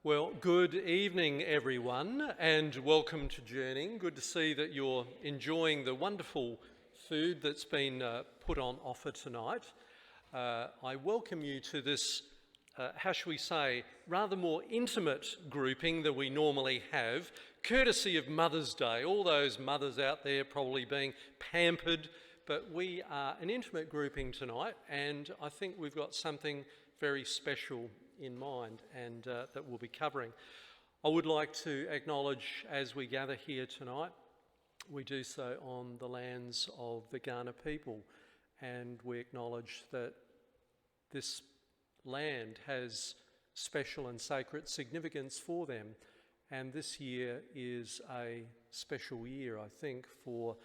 Well, good evening everyone and welcome to Journeying. Good to see that you're enjoying the wonderful food that's been put on offer tonight. I welcome you to this, how shall we say, rather more intimate grouping than we normally have, courtesy of Mother's Day. All those mothers out there probably being pampered, but we are an intimate grouping tonight, and I think we've got something very special in mind and that we'll be covering. I would like to acknowledge, as we gather here tonight, we do so on the lands of the Kaurna people, and we acknowledge that this land has special and sacred significance for them, and this year is a special year, I think, for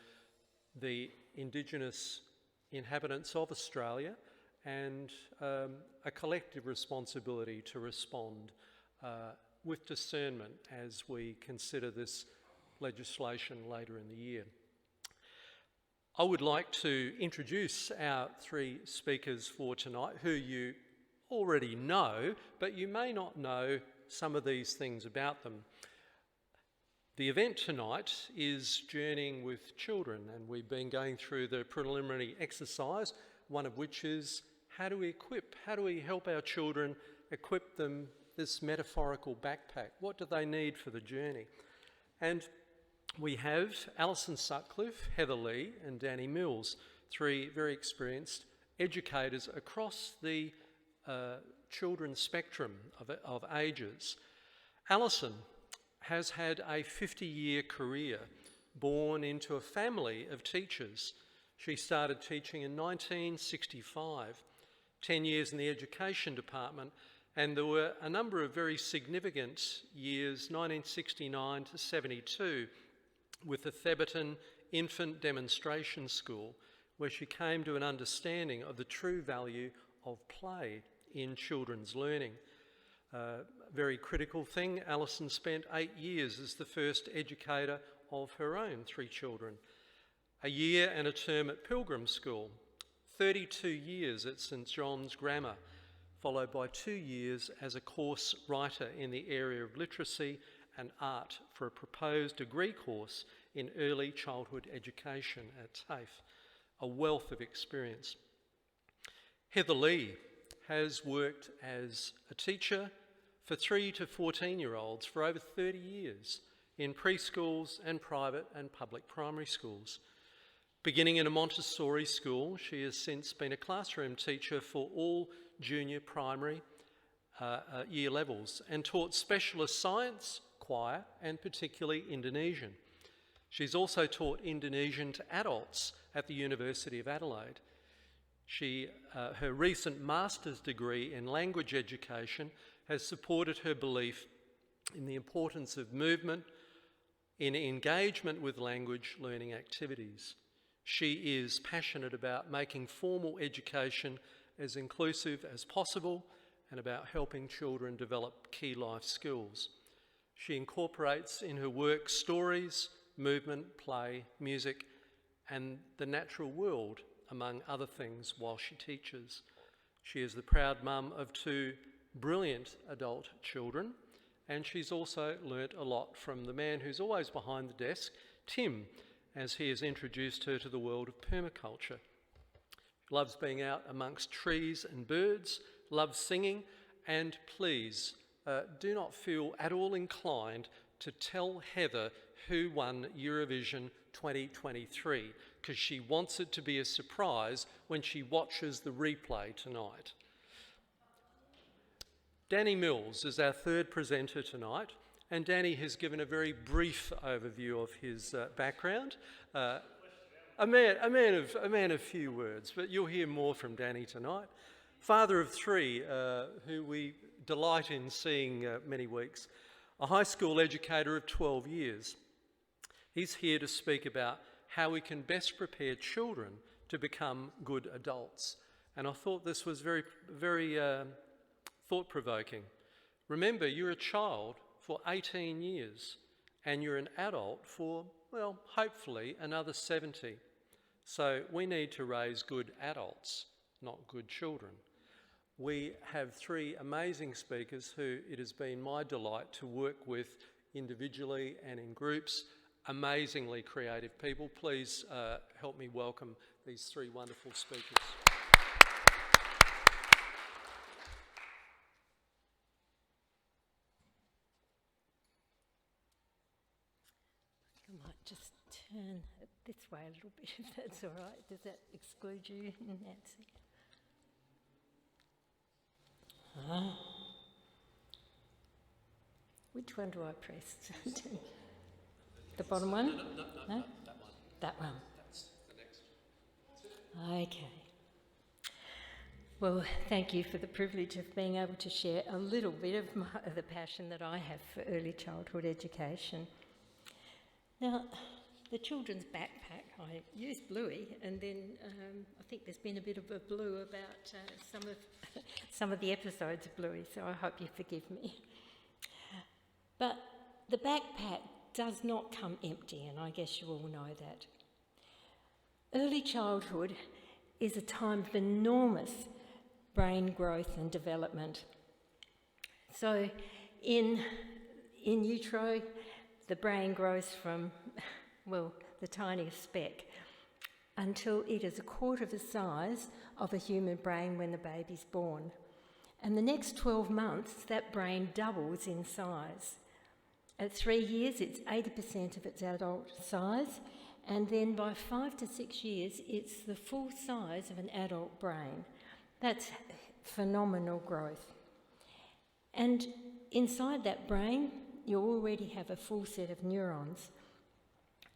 the Indigenous inhabitants of Australia, and a collective responsibility to respond with discernment as we consider this legislation later in the year. I would like to introduce our three speakers for tonight, who you already know, but you may not know some of these things about them. The event tonight is Journeying with Children, and we've been going through the preliminary exercise, one of which is how do we help our children equip them this metaphorical backpack? What do they need for the journey? And we have Allison, Sutcliffe, Heather Lee and Danny Mills, three very experienced educators across the children's spectrum of ages. Allison has had a 50-year career, born into a family of teachers. She started teaching in 1965, 10 years in the education department, and there were a number of very significant years, 1969 to 72, with the Theberton Infant Demonstration School, where she came to an understanding of the true value of play in children's learning. Very critical thing, Allison spent 8 years as the first educator of her own three children, a year and a term at Pilgrim School, 32 years at St John's Grammar, followed by 2 years as a course writer in the area of literacy and art for a proposed degree course in early childhood education at TAFE, a wealth of experience. Heather Lee has worked as a teacher for 3 to 14-year-olds for over 30 years in preschools and private and public primary schools. Beginning in a Montessori school, she has since been a classroom teacher for all junior primary year levels and taught specialist science, choir and particularly Indonesian. She's also taught Indonesian to adults at the University of Adelaide. Her recent master's degree in language education has supported her belief in the importance of movement in engagement with language learning activities. She is passionate about making formal education as inclusive as possible and about helping children develop key life skills. She incorporates in her work stories, movement, play, music, and the natural world, among other things, while she teaches. She is the proud mum of 2 brilliant adult children, and she's also learnt a lot from the man who's always behind the desk, Tim, as he has introduced her to the world of permaculture. She loves being out amongst trees and birds, loves singing, and please do not feel at all inclined to tell Heather who won Eurovision 2023, because she wants it to be a surprise when she watches the replay tonight. Danny Mills is our third presenter tonight, and Danny has given a very brief overview of his background. A man of few words, but you'll hear more from Danny tonight. Father of 3, who we delight in seeing many weeks. A high school educator of 12 years. He's here to speak about how we can best prepare children to become good adults. And I thought this was very thought-provoking. Remember, you're a child for 18 years and you're an adult for, well, hopefully another 70. So we need to raise good adults, not good children. we have three amazing speakers who it has been my delight to work with individually and in groups. Amazingly creative people. Please help me welcome these three wonderful speakers. I might just turn it this way a little bit, if that's all right. Does that exclude you, Nancy? Which one do I press? The bottom one? No, that one. That one. That's the next. Okay. Well, thank you for the privilege of being able to share a little bit of the passion that I have for early childhood education. Now, the children's backpack, I used Bluey, and then I think there's been a bit of a blue about some of the episodes of Bluey, so I hope you forgive me. But the backpack does not come empty, and I guess you all know that. Early childhood is a time of enormous brain growth and development. So in utero, the brain grows from, well, the tiniest speck until it is a quarter of the size of a human brain when the baby's born. And the next 12 months, that brain doubles in size. At 3 years, it's 80% of its adult size, and then by 5 to 6 years, it's the full size of an adult brain. That's phenomenal growth. And inside that brain, you already have a full set of neurons.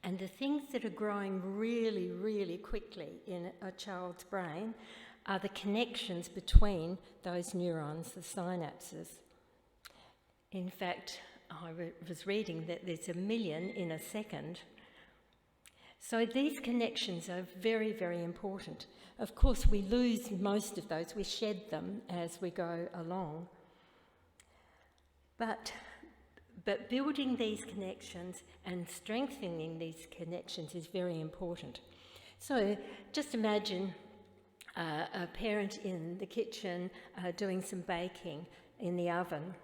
And the things that are growing really, really quickly in a child's brain are the connections between those neurons, the synapses. In fact, I was reading that there's 1 million in a second. So these connections are very, very important. Of course, we lose most of those, we shed them as we go along. But building these connections and strengthening these connections is very important. So just imagine a parent in the kitchen doing some baking in the oven,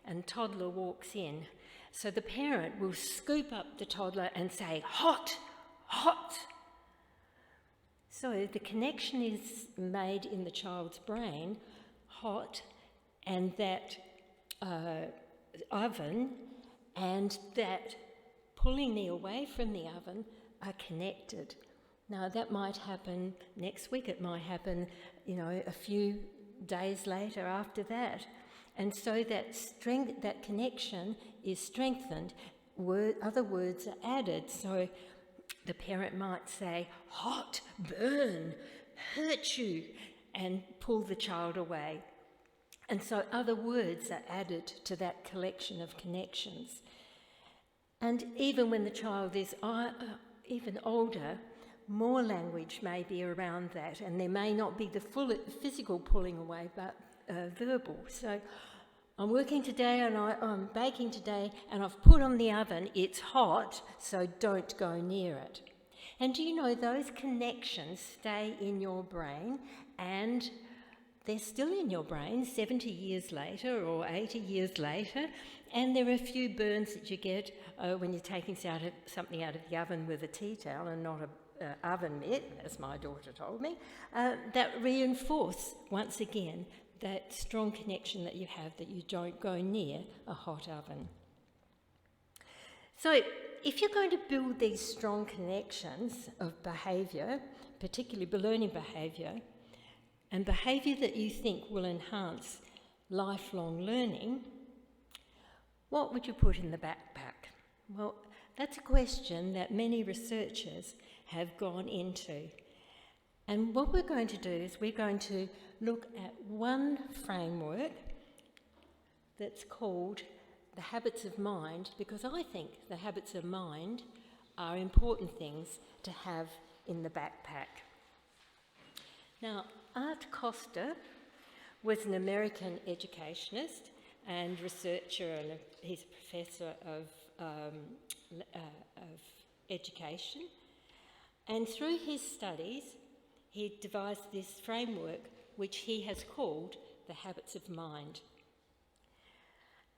and toddler walks in. So the parent will scoop up the toddler and say, "Hot, hot." So the connection is made in the child's brain, hot, and that oven and that pulling me away from the oven are connected. Now that might happen next week, it might happen, a few days later after that. And so that connection is strengthened. Other words are added. So the parent might say, "Hot, burn, hurt you," and pull the child away. And so other words are added to that collection of connections. And even when the child is even older, more language may be around that, and there may not be the full physical pulling away, but verbal. So I'm working today and I'm baking today and I've put on the oven, it's hot, so don't go near it. And do you know those connections stay in your brain, and they're still in your brain 70 years later or 80 years later, and there are a few burns that you get when you're taking something out of the oven with a tea towel and not an oven mitt, as my daughter told me, that reinforce, once again, that strong connection that you have, that you don't go near a hot oven. So if you're going to build these strong connections of behaviour, particularly learning behaviour, and behaviour that you think will enhance lifelong learning, what would you put in the backpack? Well, that's a question that many researchers have gone into. And what we're going to do is we're going to look at one framework that's called the habits of mind, because I think the habits of mind are important things to have in the backpack. Now, Art Costa was an American educationist and researcher, and he's a professor of education. And through his studies, he devised this framework which he has called the habits of mind.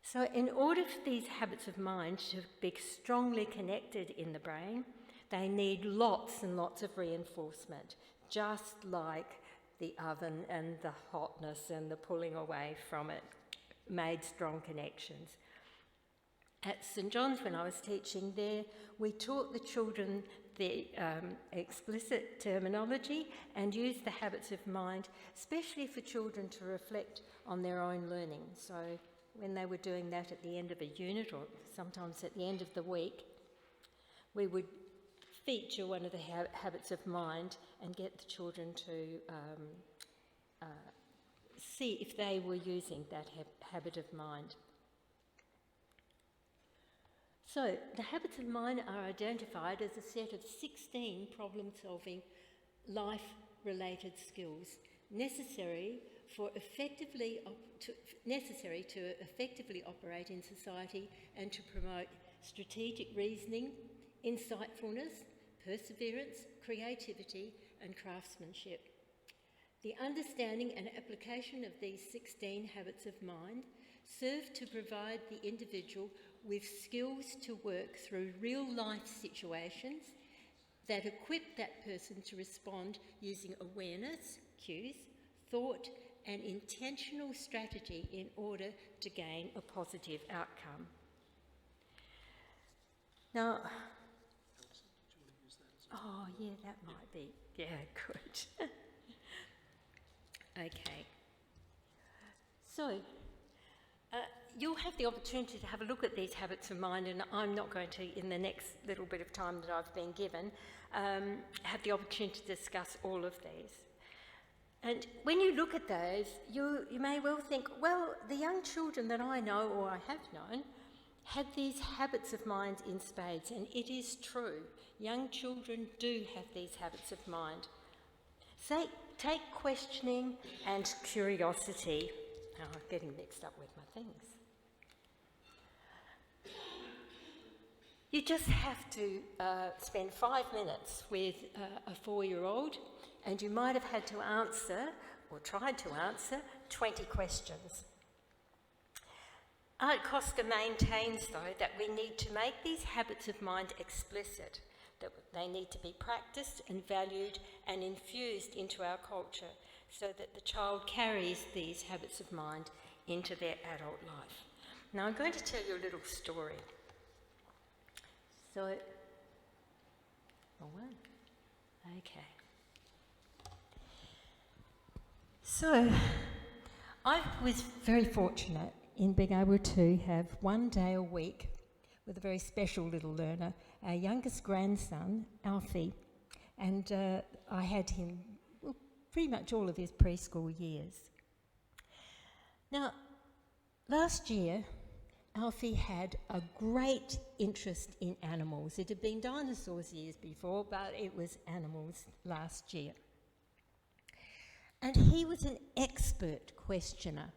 So in order for these habits of mind to be strongly connected in the brain, they need lots and lots of reinforcement, just like the oven and the hotness and the pulling away from it made strong connections. At St John's, when I was teaching there, we taught the children the explicit terminology and used the habits of mind, especially for children to reflect on their own learning. So when they were doing that at the end of a unit, or sometimes at the end of the week, we would feature one of the habits of mind and get the children to see if they were using that habit of mind. So the habits of mind are identified as a set of 16 problem-solving, life-related skills necessary to effectively operate in society and to promote strategic reasoning, insightfulness, perseverance, creativity, and craftsmanship. The understanding and application of these 16 habits of mind serve to provide the individual with skills to work through real-life situations that equip that person to respond using awareness, cues, thought, and intentional strategy in order to gain a positive outcome. Now, oh yeah, that might be, yeah, good. Okay. So, you'll have the opportunity to have a look at these habits of mind, and I'm not going to, in the next little bit of time that I've been given, have the opportunity to discuss all of these. And when you look at those, you may well think, well, the young children that I know or I have known had these habits of mind in spades, and it is true. Young children do have these habits of mind. Take questioning and curiosity. Oh, I'm getting mixed up with my things. You just have to spend 5 minutes with a 4-year-old, and you might have had to answer, or tried to answer, 20 questions. Art Costa maintains, though, that we need to make these habits of mind explicit, that they need to be practiced and valued and infused into our culture so that the child carries these habits of mind into their adult life. Now, I'm going to tell you a little story. So, okay. So, I was very fortunate in being able to have one day a week with a very special little learner, our youngest grandson, Alfie, and I had him pretty much all of his preschool years. Now, last year, Alfie had a great interest in animals. It had been dinosaurs years before, but it was animals last year. And he was an expert questioner.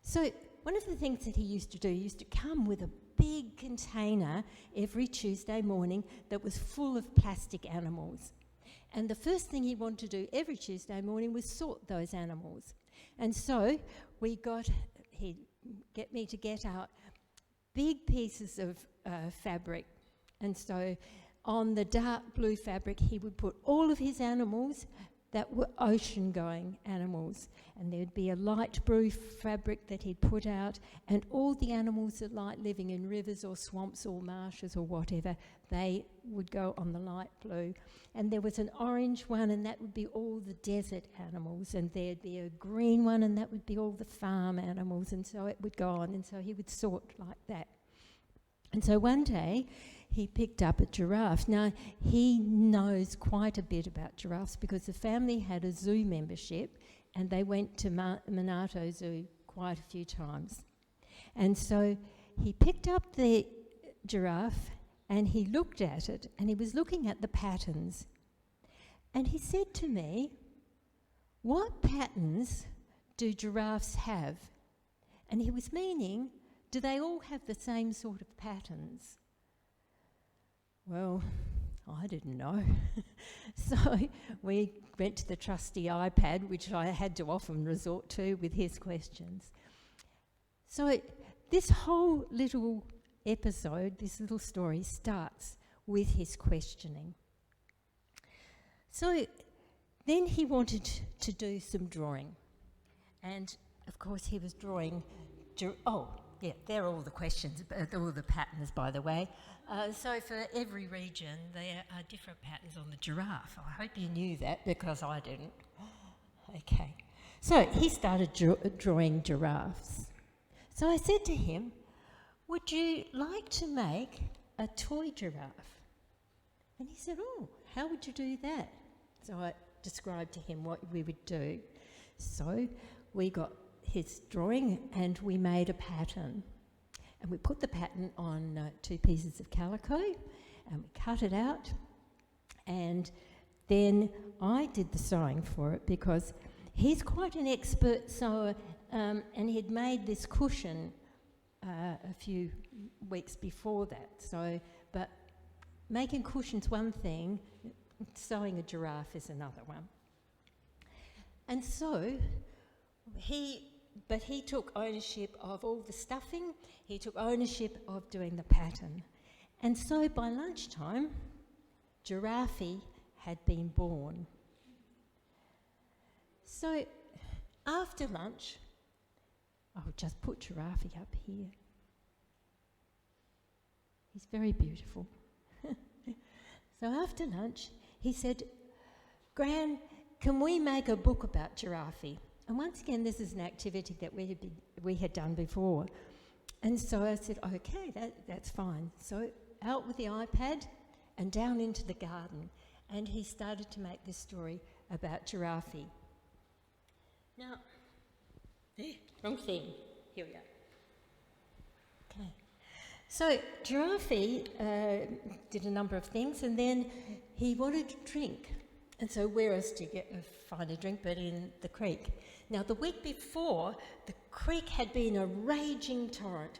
So one of the things that he used to do, he used to come with a big container every Tuesday morning that was full of plastic animals. And the first thing he wanted to do every Tuesday morning was sort those animals. And so he'd get me to get out big pieces of fabric. And so on the dark blue fabric, he would put all of his animals that were ocean-going animals. And there'd be a light blue fabric that he'd put out, and all the animals that like living in rivers or swamps or marshes or whatever, they would go on the light blue. And there was an orange one, and that would be all the desert animals, and there'd be a green one, and that would be all the farm animals, and so it would go on, and so he would sort like that. And so one day, he picked up a giraffe. Now, he knows quite a bit about giraffes because the family had a zoo membership and they went to Monarto Zoo quite a few times. And so he picked up the giraffe and he looked at it, and he was looking at the patterns. And he said to me, "What patterns do giraffes have?" And he was meaning, do they all have the same sort of patterns? Well, I didn't know. So we went to the trusty iPad, which I had to often resort to with his questions. So this whole little episode, this little story, starts with his questioning. So then he wanted to do some drawing. And, of course, he was drawing... there are all the questions, all the patterns, by the way. So for every region, there are different patterns on the giraffe. I hope you knew that, because I didn't. Okay. So he started drawing giraffes. So I said to him, would you like to make a toy giraffe? And he said, oh, how would you do that? So I described to him what we would do. So we got his drawing and we made a pattern. And we put the pattern on 2 pieces of calico and we cut it out. And then I did the sewing for it because he's quite an expert sewer, and he'd made this cushion a few weeks before that. So, but making cushions one thing, sewing a giraffe is another one. And so he took ownership of all the stuffing, he took ownership of doing the pattern. And so by lunchtime, Giraffe had been born. So after lunch, I'll just put Giraffe up here. He's very beautiful. So after lunch, he said, Gran, can we make a book about Giraffe? And once again, this is an activity that we had done before. And so I said, okay, that's fine. So out with the iPad and down into the garden. And he started to make this story about Giraffe. Now, wrong thing. Here we go. Okay. So Giraffe did a number of things, and then he wanted to drink. And so where else do you find a drink but in the creek? Now, the week before, the creek had been a raging torrent.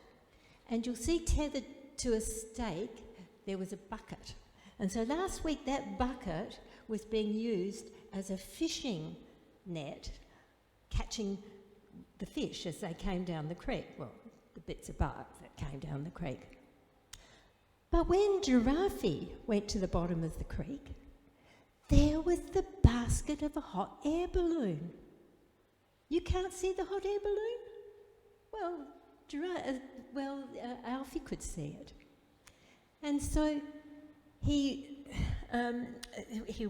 And you'll see tethered to a stake, there was a bucket. And so last week, that bucket was being used as a fishing net, catching the fish as they came down the creek. Well, the bits of bark that came down the creek. But when Giraffe went to the bottom of the creek, there was the basket of a hot air balloon. You can't see the hot air balloon? Well, Alfie could see it. And so he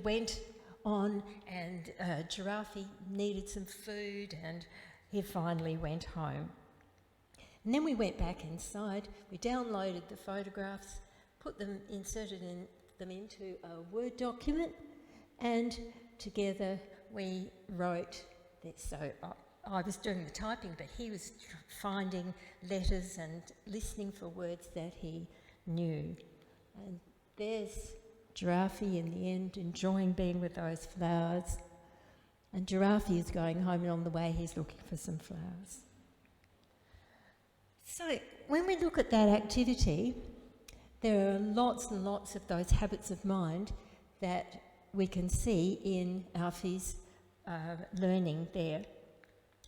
went on, and Giraffe needed some food, and he finally went home. And then we went back inside, we downloaded the photographs, inserted them into a Word document, and together we wrote this. So I was doing the typing, but he was finding letters and listening for words that he knew. And there's Giraffe in the end, enjoying being with those flowers. And Giraffe is going home, and on the way he's looking for some flowers. So when we look at that activity, there are lots and lots of those habits of mind that we can see in Alfie's learning there.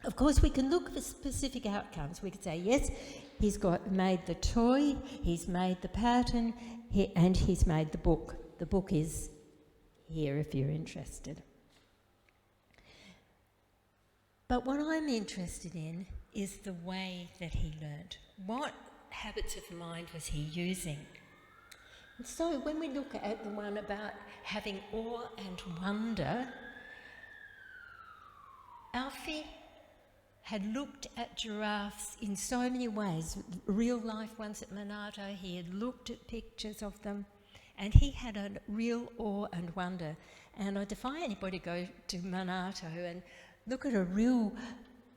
Of course, we can look for specific outcomes. We could say, yes, he's made the toy, he's made the pattern, and he's made the book. The book is here if you're interested. But what I'm interested in is the way that he learnt. What habits of mind was he using? And so when we look at the one about having awe and wonder, Alfie had looked at giraffes in so many ways, real life ones at Monarto. He had looked at pictures of them, and he had a real awe and wonder. And I defy anybody to go to Monarto and look at a real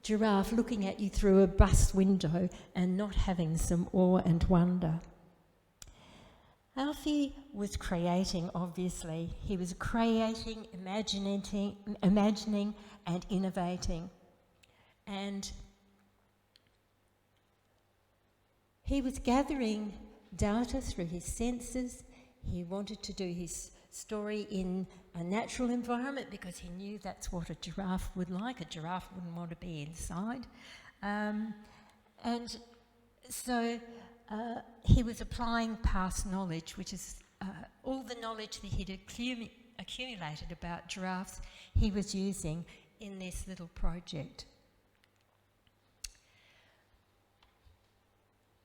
giraffe looking at you through a bus window and not having some awe and wonder. Alfie was creating, obviously. He was creating, imagining and innovating. And he was gathering data through his senses. He wanted to do his story in a natural environment because he knew that's what a giraffe would like. A giraffe wouldn't want to be inside. And so he was applying past knowledge, which is all the knowledge that he'd accumulated about giraffes, he was using in this little project.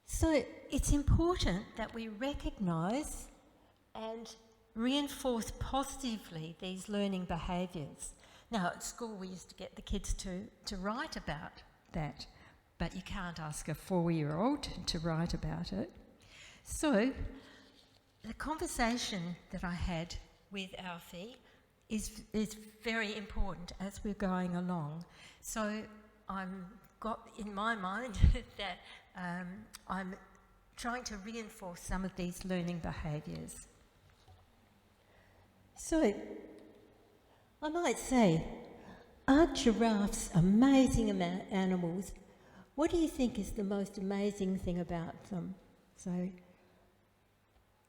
So it's important that we recognise and reinforce positively these learning behaviours. Now, at school we used to get the kids to write about that, but you can't ask a 4-year-old to write about it. So the conversation that I had with Alfie is very important as we're going along. So I'm got in my mind that I'm trying to reinforce some of these learning behaviours. So I might say, are giraffes amazing animals? What do you think is the most amazing thing about them? So,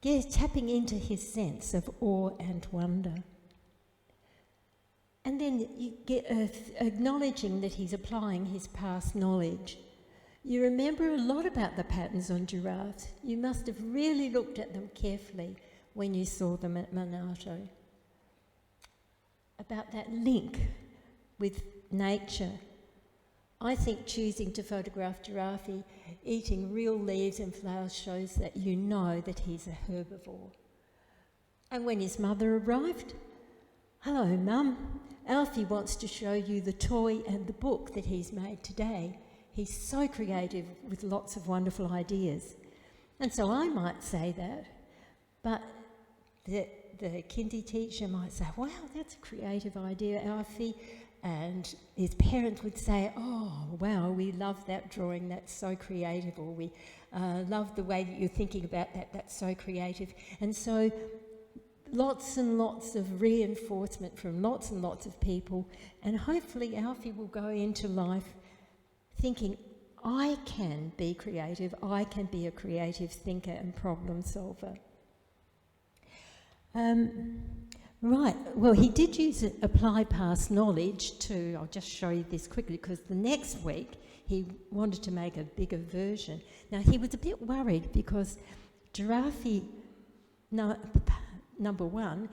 yes, tapping into his sense of awe and wonder. And then you get acknowledging that he's applying his past knowledge. You remember a lot about the patterns on giraffes. You must have really looked at them carefully when you saw them at Monarto. About that link with nature. I think choosing to photograph Giraffe eating real leaves and flowers shows that you know that he's a herbivore. And when his mother arrived, "Hello, Mum. Alfie wants to show you the toy and the book that he's made today. He's so creative with lots of wonderful ideas." And so I might say that, but the kindy teacher might say, "Wow, that's a creative idea, Alfie." And his parents would say, "Oh, wow, we love that drawing, that's so creative," or "We love the way that you're thinking about that, that's so creative." And so lots and lots of reinforcement from lots and lots of people, and hopefully Alfie will go into life thinking, I can be creative, I can be a creative thinker and problem solver. Right, well, he did apply past knowledge to, I'll just show you this quickly, because the next week he wanted to make a bigger version. Now, he was a bit worried because Giraffe, number one,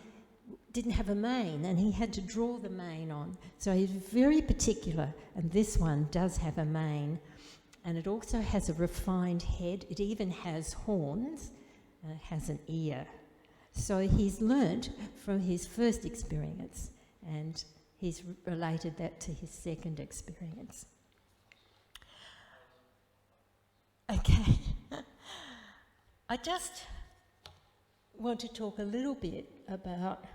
didn't have a mane, and he had to draw the mane on. So he's very particular, and this one does have a mane, and it also has a refined head. It even has horns, and it has an ear. So he's learnt from his first experience, and he's related that to his second experience. Okay. I just want to talk a little bit about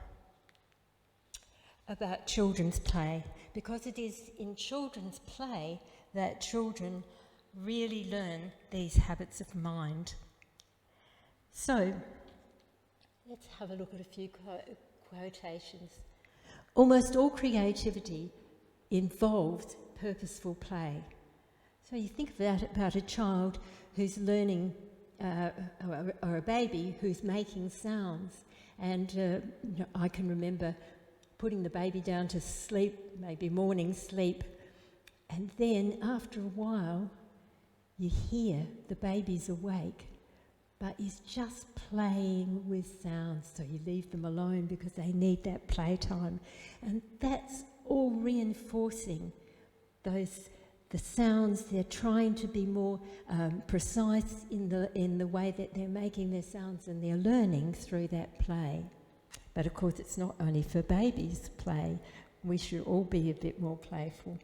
children's play, because it is in children's play that children really learn these habits of mind. So, let's have a look at a few quotations. Almost all creativity involves purposeful play. So you think about a child who's learning, or a baby who's making sounds. And I can remember putting the baby down to sleep, maybe morning sleep, and then after a while you hear the baby's awake, but he's just playing with sounds, so you leave them alone because they need that playtime. And that's all reinforcing the sounds. They're trying to be more precise in the way that they're making their sounds, and they're learning through that play. But of course it's not only for babies play, we should all be a bit more playful.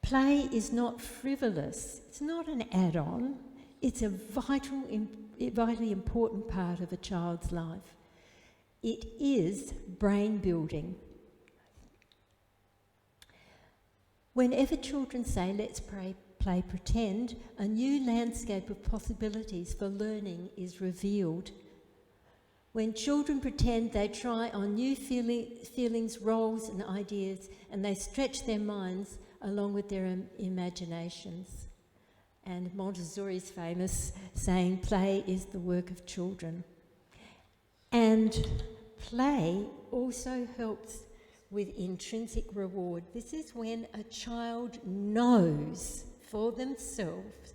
Play is not frivolous, it's not an add-on, it's a vitally important part of a child's life. It is brain building. Whenever children say, "Let's play pretend," a new landscape of possibilities for learning is revealed. When children pretend, they try on new feelings, roles and ideas, and they stretch their minds along with their imaginations. And Montessori's famous saying, "Play is the work of children." And play also helps with intrinsic reward. This is when a child knows for themselves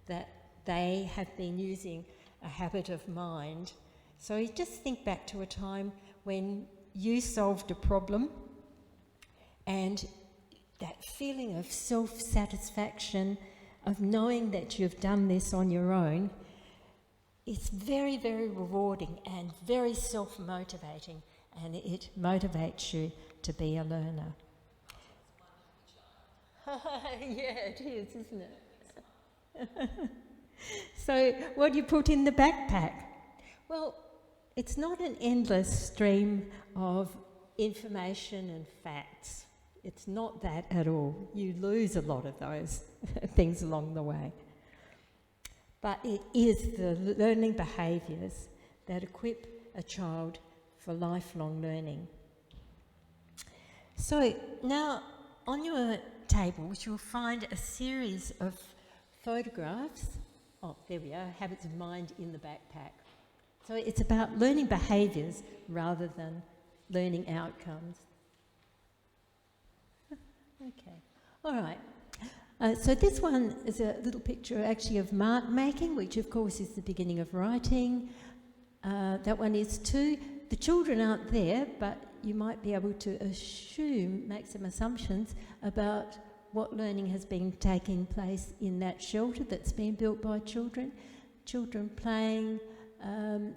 that they have been using a habit of mind. So you just think back to a time when you solved a problem, and that feeling of self-satisfaction of knowing that you've done this on your own, it's very, very rewarding and very self-motivating, and it motivates you to be a learner. Yeah, it is, isn't it? So what do you put in the backpack? Well, it's not an endless stream of information and facts. It's not that at all. You lose a lot of those things along the way. But it is the learning behaviours that equip a child for lifelong learning. So now on your tables you'll find a series of photographs. Oh, there we are, habits of mind in the backpack. So it's about learning behaviours rather than learning outcomes. Okay, all right. So this one is a little picture actually of mark making, which of course is the beginning of writing. That one is too. The children aren't there, but you might be able to make some assumptions about what learning has been taking place in that shelter that's been built by children. Children playing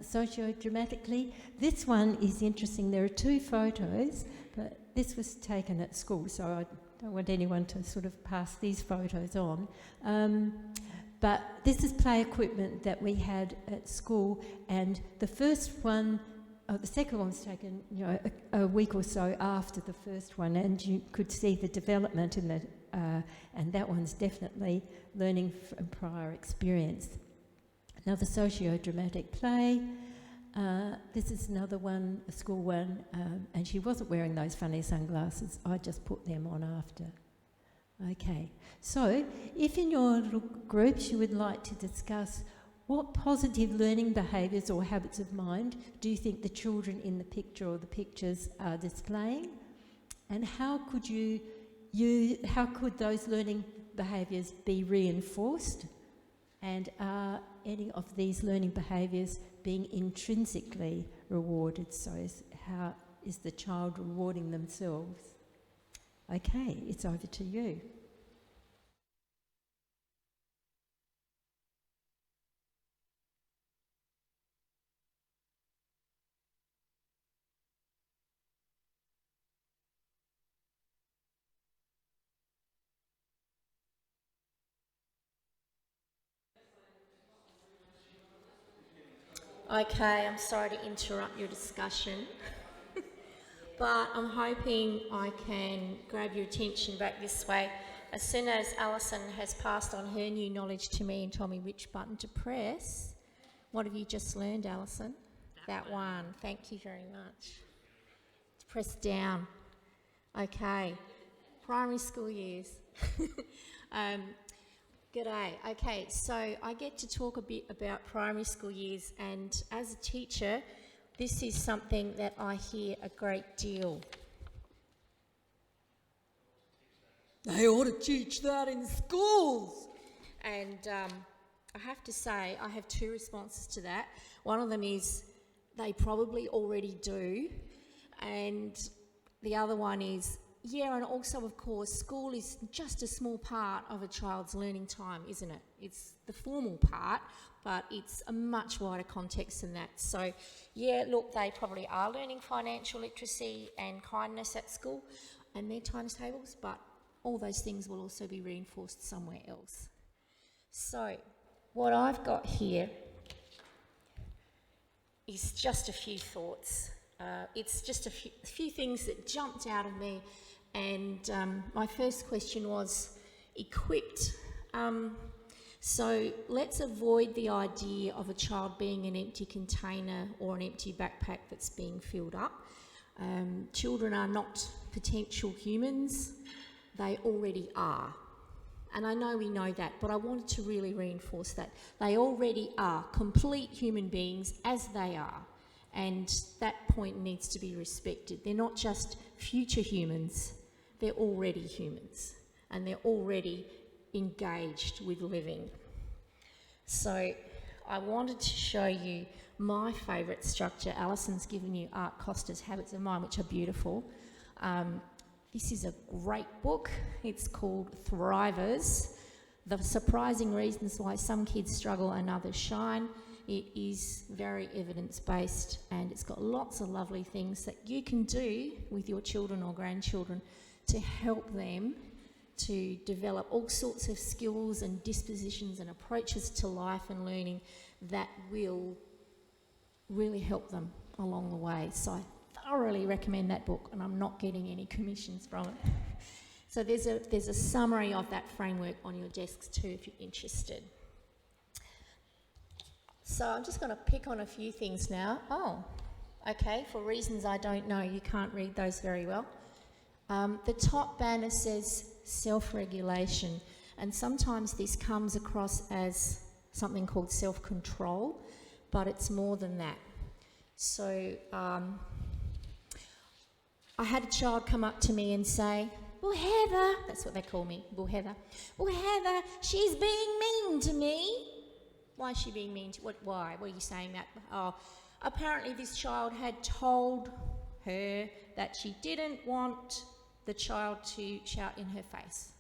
socio-dramatically. This one is interesting. There are two photos, but this was taken at school, so I don't want anyone to sort of pass these photos on. But this is play equipment that we had at school, and the second one was taken, a week or so after the first one, and you could see the development in the, and that one's definitely learning from prior experience. Another socio-dramatic play. This is another one, a school one, and she wasn't wearing those funny sunglasses. I just put them on after. Okay, so if in your little groups you would like to discuss what positive learning behaviours or habits of mind do you think the children in the picture or the pictures are displaying, and how could those learning behaviours be reinforced, and are any of these learning behaviours being intrinsically rewarded? So how is the child rewarding themselves? Okay, it's over to you. Okay, I'm sorry to interrupt your discussion, but I'm hoping I can grab your attention back this way. As soon as Allison has passed on her new knowledge to me and told me which button to press, what have you just learned, Allison? That one. Thank you very much. To press down. Okay, primary school years. G'day. Okay, so I get to talk a bit about primary school years, and as a teacher, this is something that I hear a great deal. They ought to teach that in schools. And I have to say, I have two responses to that. One of them is they probably already do, and the other one is, yeah, and also, of course, school is just a small part of a child's learning time, isn't it? It's the formal part, but it's a much wider context than that. So, yeah, look, they probably are learning financial literacy and kindness at school and their times tables, but all those things will also be reinforced somewhere else. So, what I've got here is just a few thoughts. It's just a few things that jumped out of me. And my first question was equipped. So let's avoid the idea of a child being an empty container or an empty backpack that's being filled up. Children are not potential humans. They already are. And I know we know that, but I wanted to really reinforce that. They already are complete human beings as they are. And that point needs to be respected. They're not just future humans, they're already humans, and they're already engaged with living. So I wanted to show you my favourite structure. Alison's given you Art Costa's Habits of Mind, which are beautiful. This is a great book. It's called Thrivers: The Surprising Reasons Why Some Kids Struggle and Others Shine. It is very evidence-based, and it's got lots of lovely things that you can do with your children or grandchildren to help them to develop all sorts of skills and dispositions and approaches to life and learning that will really help them along the way. So I thoroughly recommend that book, and I'm not getting any commissions from it. So there's a summary of that framework on your desks too if you're interested. So I'm just going to pick on a few things now. Oh, okay, for reasons I don't know, you can't read those very well. The top banner says self-regulation, and sometimes this comes across as something called self-control, but it's more than that. So I had a child come up to me and say, "Well, Heather," that's what they call me, "Well, Heather, she's being mean to me." Why is she being mean to, why? What are you saying that? Oh, apparently this child had told her that she didn't want the child to shout in her face.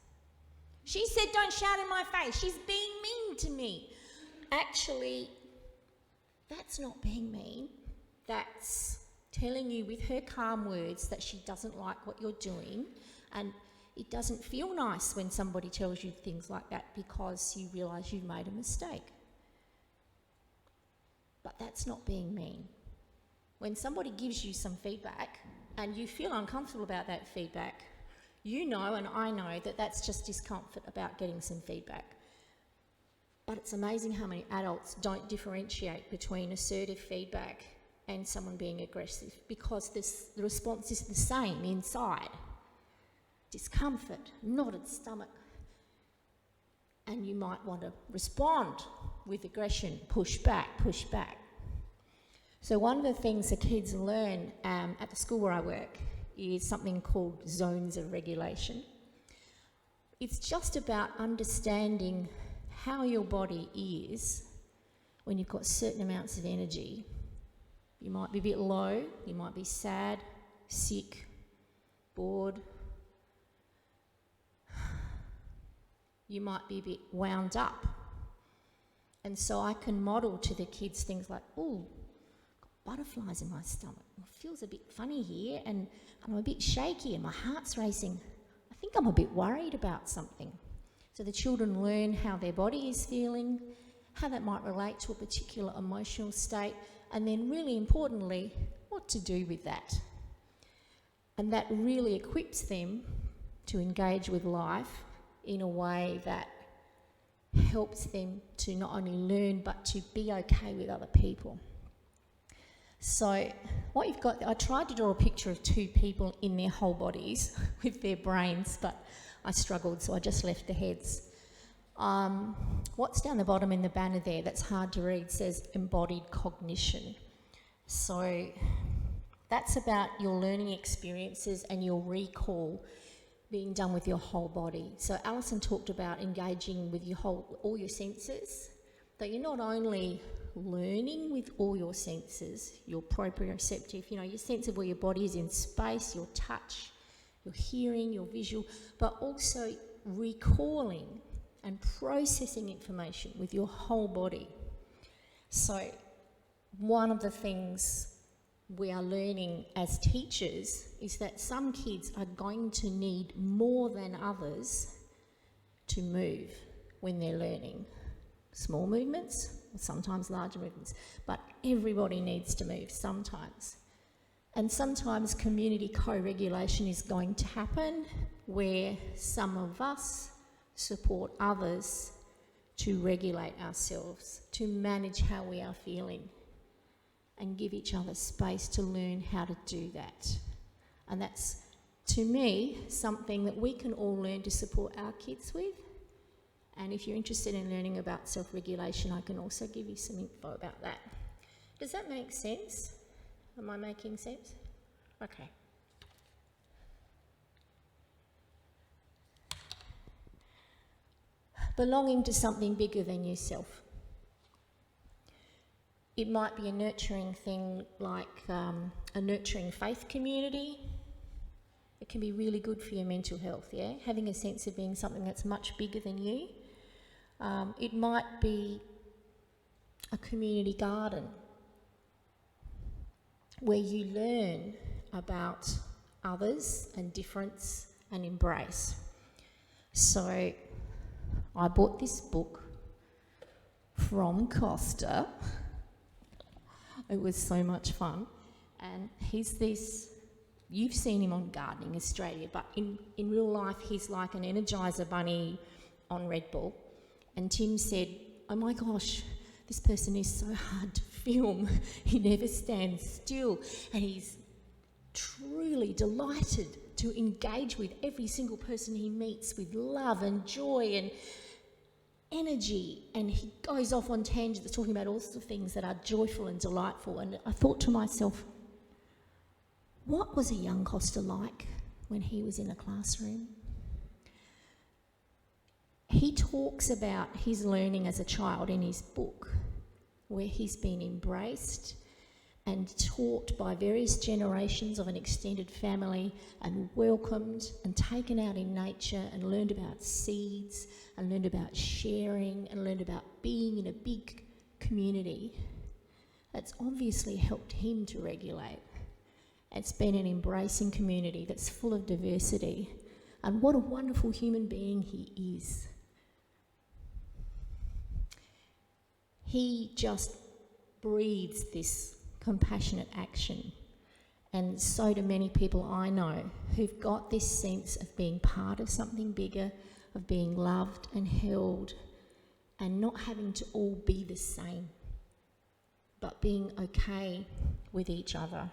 She said, "Don't shout in my face, she's being mean to me." Actually, that's not being mean. That's telling you with her calm words that she doesn't like what you're doing, and it doesn't feel nice when somebody tells you things like that because you realise you've made a mistake. But that's not being mean. When somebody gives you some feedback and you feel uncomfortable about that feedback, you know and I know that that's just discomfort about getting some feedback. But it's amazing how many adults don't differentiate between assertive feedback and someone being aggressive, because the response is the same inside. Discomfort, knotted stomach. And you might want to respond with aggression, push back. So one of the things the kids learn at the school where I work is something called zones of regulation. It's just about understanding how your body is when you've got certain amounts of energy. You might be a bit low, you might be sad, sick, bored. You might be a bit wound up. And so I can model to the kids things like, "Oh, got butterflies in my stomach. It feels a bit funny here, and I'm a bit shaky and my heart's racing. I think I'm a bit worried about something." So the children learn how their body is feeling, how that might relate to a particular emotional state, and then really importantly, what to do with that. And that really equips them to engage with life in a way that helps them to not only learn but to be okay with other people. So what you've got, I tried to draw a picture of two people in their whole bodies with their brains, but I struggled, so I just left the heads. What's down the bottom in the banner there that's hard to read says embodied cognition. So that's about your learning experiences and your recall being done with your whole body. So Allison talked about engaging with all your senses, that you're not only learning with all your senses, your proprioceptive, your sense of where your body is in space, your touch, your hearing, your visual, but also recalling and processing information with your whole body. So one of the things we are learning as teachers is that some kids are going to need more than others to move when they're learning. Small movements, sometimes larger movements, but everybody needs to move sometimes. And sometimes community co-regulation is going to happen where some of us support others to regulate ourselves, to manage how we are feeling, and give each other space to learn how to do that. And that's, to me, something that we can all learn to support our kids with. And if you're interested in learning about self-regulation, I can also give you some info about that. Does that make sense? Am I making sense? Okay. Belonging to something bigger than yourself. It might be a nurturing thing like a nurturing faith community. It can be really good for your mental health, yeah? Having a sense of being something that's much bigger than you. It might be a community garden where you learn about others and difference and embrace. So I bought this book from Costa. It was so much fun. And he's this, you've seen him on Gardening Australia, but in real life he's like an Energizer bunny on Red Bull. And Tim said, oh my gosh, this person is so hard to film. He never stands still. And he's truly delighted to engage with every single person he meets with love and joy and energy. And he goes off on tangents talking about all sorts of things that are joyful and delightful. And I thought to myself, what was a young Costa like when he was in a classroom? He talks about his learning as a child in his book, where he's been embraced and taught by various generations of an extended family and welcomed and taken out in nature and learned about seeds and learned about sharing and learned about being in a big community. That's obviously helped him to regulate. It's been an embracing community that's full of diversity. And what a wonderful human being he is. He just breathes this compassionate action. And so do many people I know who've got this sense of being part of something bigger, of being loved and held, and not having to all be the same, but being okay with each other.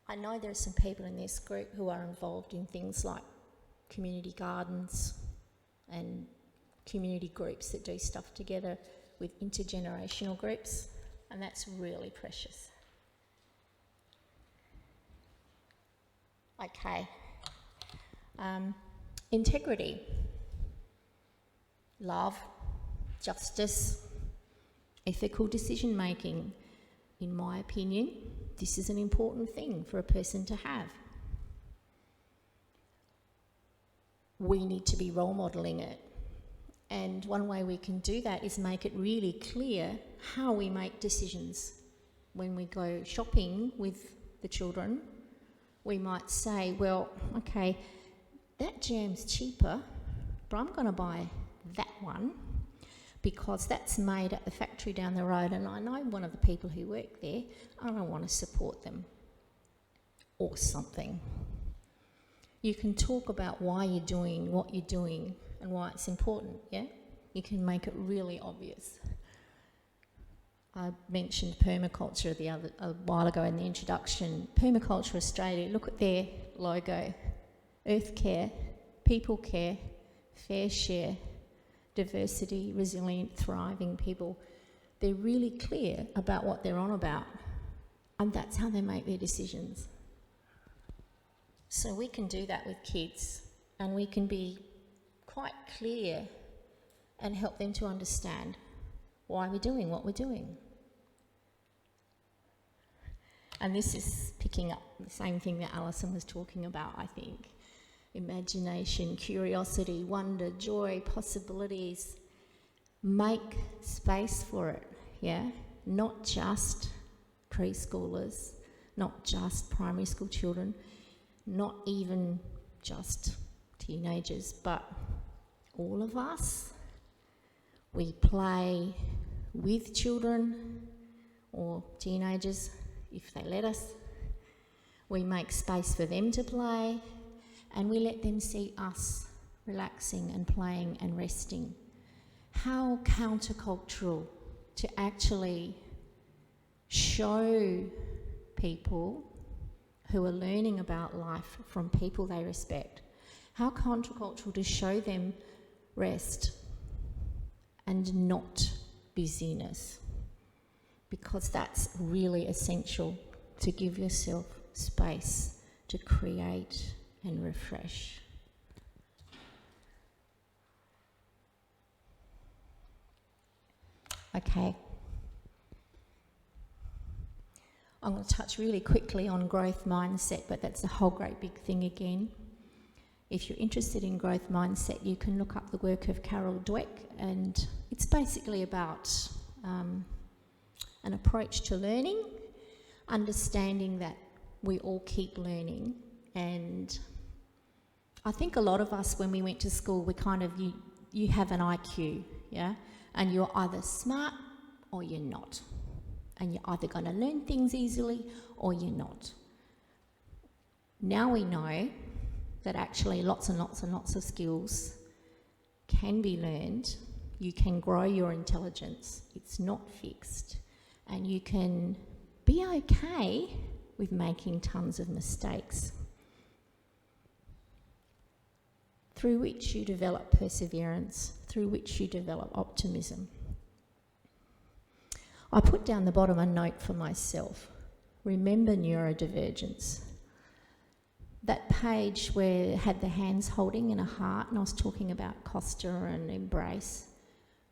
I know there are some people in this group who are involved in things like community gardens and community groups that do stuff together with intergenerational groups, and that's really precious. Okay. Integrity, love, justice, ethical decision making. In my opinion, this is an important thing for a person to have. We need to be role modelling it. And one way we can do that is make it really clear how we make decisions. When we go shopping with the children, we might say, well, okay, that jam's cheaper, but I'm going to buy that one because that's made at the factory down the road and I know one of the people who work there and I want to support them or something. You can talk about why you're doing what you're doing and why it's important, yeah? You can make it really obvious. I mentioned permaculture a while ago in the introduction. Permaculture Australia, look at their logo. Earth care, people care, fair share, diversity, resilient, thriving people. They're really clear about what they're on about, and that's how they make their decisions. So we can do that with kids, and we can be quite clear and help them to understand why we're doing what we're doing. And this is picking up the same thing that Allison was talking about, I think. Imagination, curiosity, wonder, joy, possibilities. Make space for it, yeah? Not just preschoolers, not just primary school children, not even just teenagers, but all of us. We play with children or teenagers, if they let us. We make space for them to play, and we let them see us relaxing and playing and resting. How countercultural to actually show people who are learning about life from people they respect. How countercultural to show them rest and not busyness, because that's really essential to give yourself space to create and refresh. Okay. I'm going to touch really quickly on growth mindset, but that's a whole great big thing again. If you're interested in growth mindset, you can look up the work of Carol Dweck, and it's basically about an approach to learning, understanding that we all keep learning. And I think a lot of us, when we went to school, we kind of, you have an IQ, yeah? And you're either smart or you're not. And you're either going to learn things easily or you're not. Now we know that actually lots and lots and lots of skills can be learned. You can grow your intelligence. It's not fixed. And you can be okay with making tons of mistakes, through which you develop perseverance, through which you develop optimism. I put down the bottom a note for myself. Remember neurodivergence. That page where it had the hands holding in a heart, and I was talking about Costa and embrace.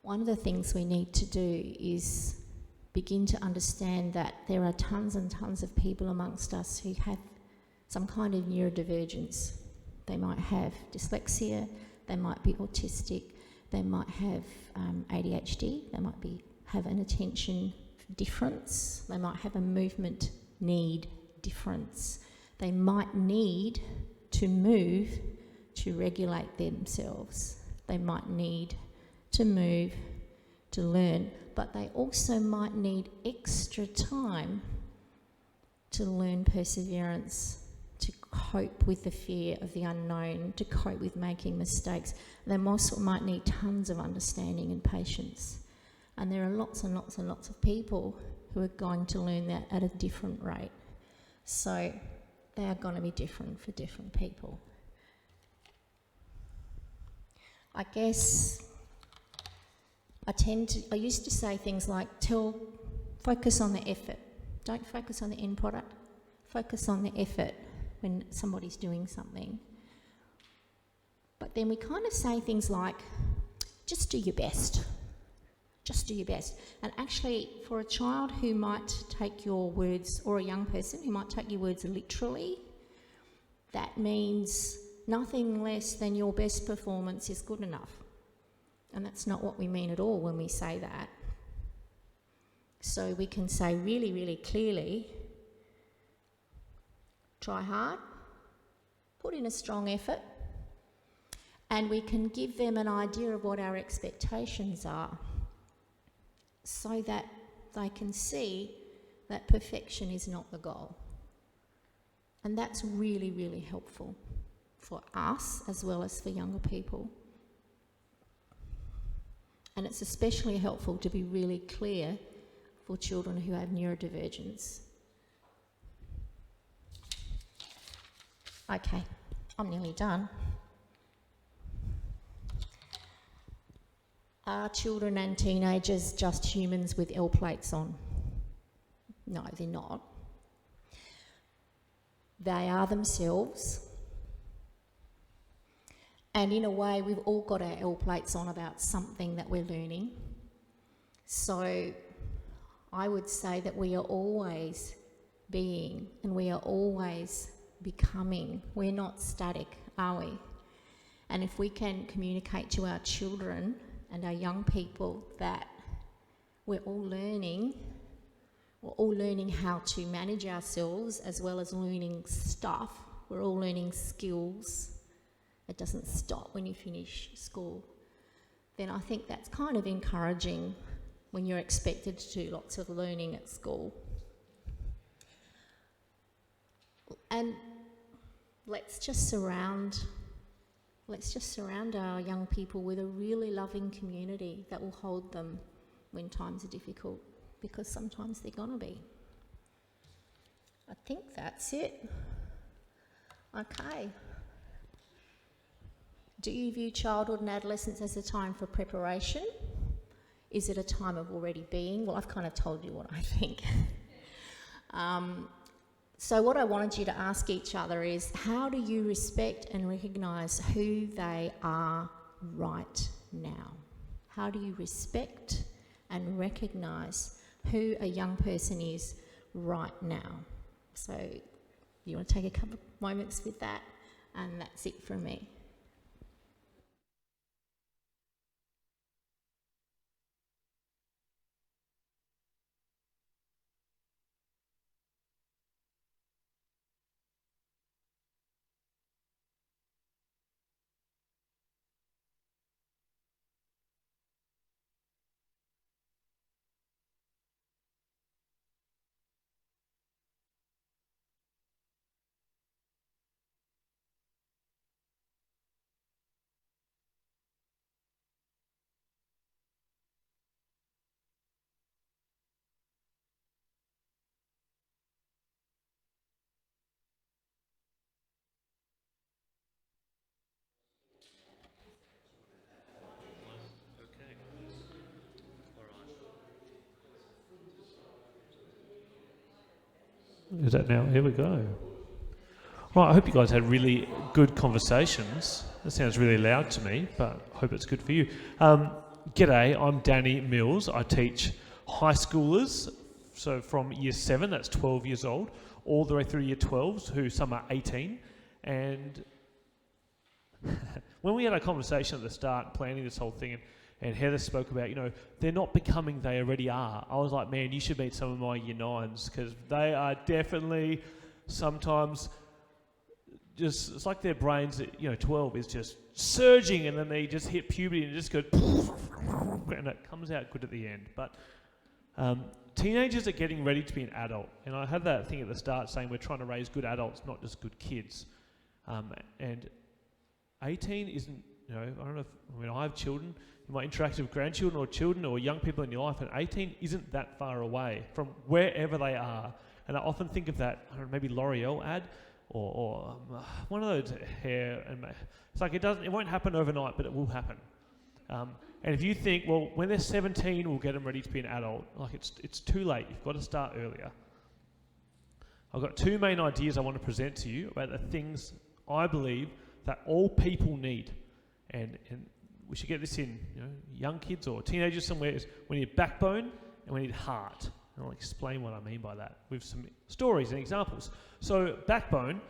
One of the things we need to do is begin to understand that there are tons and tons of people amongst us who have some kind of neurodivergence. They might have dyslexia, they might be autistic, they might have ADHD, they might have an attention difference, they might have a movement need difference. They might need to move to regulate themselves. They might need to move to learn, but they also might need extra time to learn perseverance, to cope with the fear of the unknown, to cope with making mistakes. They also might need tons of understanding and patience. And there are lots and lots and lots of people who are going to learn that at a different rate. So they are going to be different for different people. I guess I used to say things like, focus on the effort. Don't focus on the end product. Focus on the effort when somebody's doing something. But then we kind of say things like, just do your best. Just do your best. And actually, for a child who might take your words, or a young person who might take your words literally, that means nothing less than your best performance is good enough. And that's not what we mean at all when we say that. So we can say really, really clearly, try hard, put in a strong effort, and we can give them an idea of what our expectations are, so that they can see that perfection is not the goal. And that's really, really helpful for us as well as for younger people. And it's especially helpful to be really clear for children who have neurodivergence. Okay, I'm nearly done. Are children and teenagers just humans with L plates on? No, they're not. They are themselves. And in a way, we've all got our L plates on about something that we're learning. So I would say that we are always being, and we are always becoming. We're not static, are we? And if we can communicate to our children and our young people that we're all learning how to manage ourselves as well as learning stuff. We're all learning skills. It doesn't stop when you finish school. Then I think that's kind of encouraging when you're expected to do lots of learning at school. And let's just surround our young people with a really loving community that will hold them when times are difficult, because sometimes they're going to be. I think that's it. Okay. Do you view childhood and adolescence as a time for preparation is it a time of already being? Well, I've kind of told you what I think. So what I wanted you to ask each other is, how do you respect and recognise who they are right now? How do you respect and recognise who a young person is right now? So you want to take a couple of moments with that, and that's it from me. Is that now? Here we go. Right, I hope you guys had really good conversations. That sounds really loud to me, but I hope it's good for you. G'day, I'm Danny Mills. I teach high schoolers, so from year 7, that's 12 years old, all the way through year 12s, who some are 18. And when we had a conversation at the start, planning this whole thing, and Heather spoke about, they're not becoming, they already are. I was like, man, you should meet some of my year 9s, because they are definitely sometimes just, it's like their brains at 12 is just surging, and then they just hit puberty and it just goes and it comes out good at the end. But teenagers are getting ready to be an adult, and I had that thing at the start saying we're trying to raise good adults, not just good kids. And 18 isn't, I don't know if, when I have children, you might interact with grandchildren or children or young people in your life, and 18 isn't that far away from wherever they are. And I often think of that, I don't know, maybe L'Oreal ad, or one of those hair, and it's like it won't happen overnight, but it will happen. And if you think, well, when they're 17, we'll get them ready to be an adult, like it's too late. You've got to start earlier. I've got 2 main ideas I want to present to you about the things I believe that all people need, and we should get this in, young kids or teenagers somewhere, is we need backbone and we need heart. And I'll explain what I mean by that with some stories and examples. So backbone,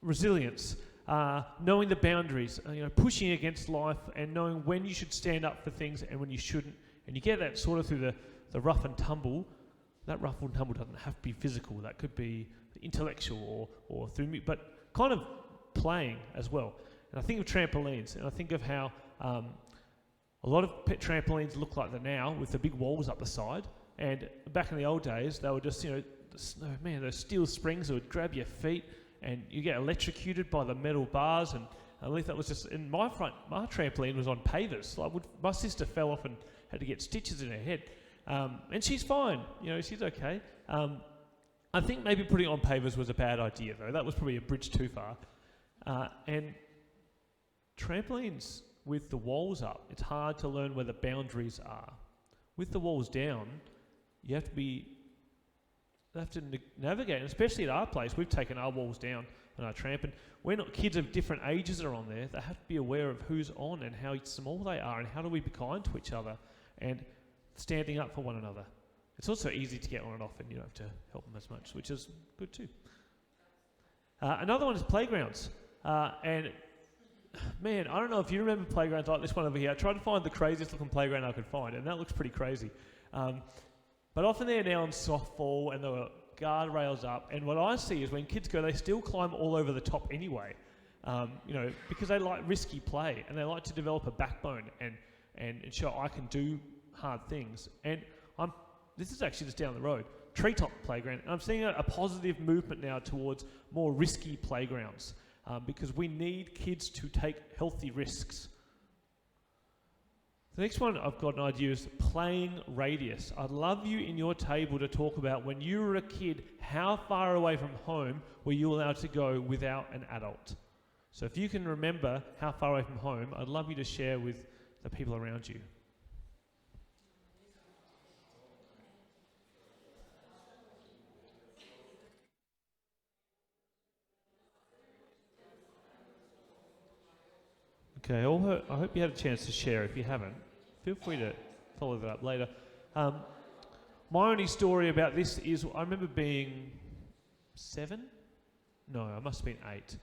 resilience, knowing the boundaries, pushing against life and knowing when you should stand up for things and when you shouldn't. And you get that sort of through the rough and tumble. That rough and tumble doesn't have to be physical. That could be intellectual or through me, but kind of playing as well. And I think of trampolines, and I think of how a lot of trampolines look like they're now, with the big walls up the side. And back in the old days, they were just, those steel springs that would grab your feet, and you get electrocuted by the metal bars. And at least that was just, in my trampoline was on pavers. My sister fell off and had to get stitches in her head. And she's fine, she's okay. I think maybe putting it on pavers was a bad idea, though. That was probably a bridge too far. And trampolines with the walls up, it's hard to learn where the boundaries are. With the walls down, you have to navigate, and especially at our place, we've taken our walls down on our tramp, and when kids of different ages are on there, they have to be aware of who's on and how small they are, and how do we be kind to each other, and standing up for one another. It's also easy to get on and off, and you don't have to help them as much, which is good too. Another one is playgrounds. And man, I don't know if you remember playgrounds like this one over here. I tried to find the craziest looking playground I could find, and that looks pretty crazy. But often they're now on softball, and there were guardrails up. And what I see is when kids go, they still climb all over the top anyway, because they like risky play, and they like to develop a backbone and show I can do hard things. And this is actually just down the road, Treetop Playground. And I'm seeing a positive movement now towards more risky playgrounds, because we need kids to take healthy risks. The next one I've got an idea is playing radius. I'd love you in your table to talk about when you were a kid, how far away from home were you allowed to go without an adult? So if you can remember how far away from home, I'd love you to share with the people around you. Okay, I hope you had a chance to share. If you haven't, feel free to follow that up later. My only story about this is I remember being 7? No, I must have been 8. I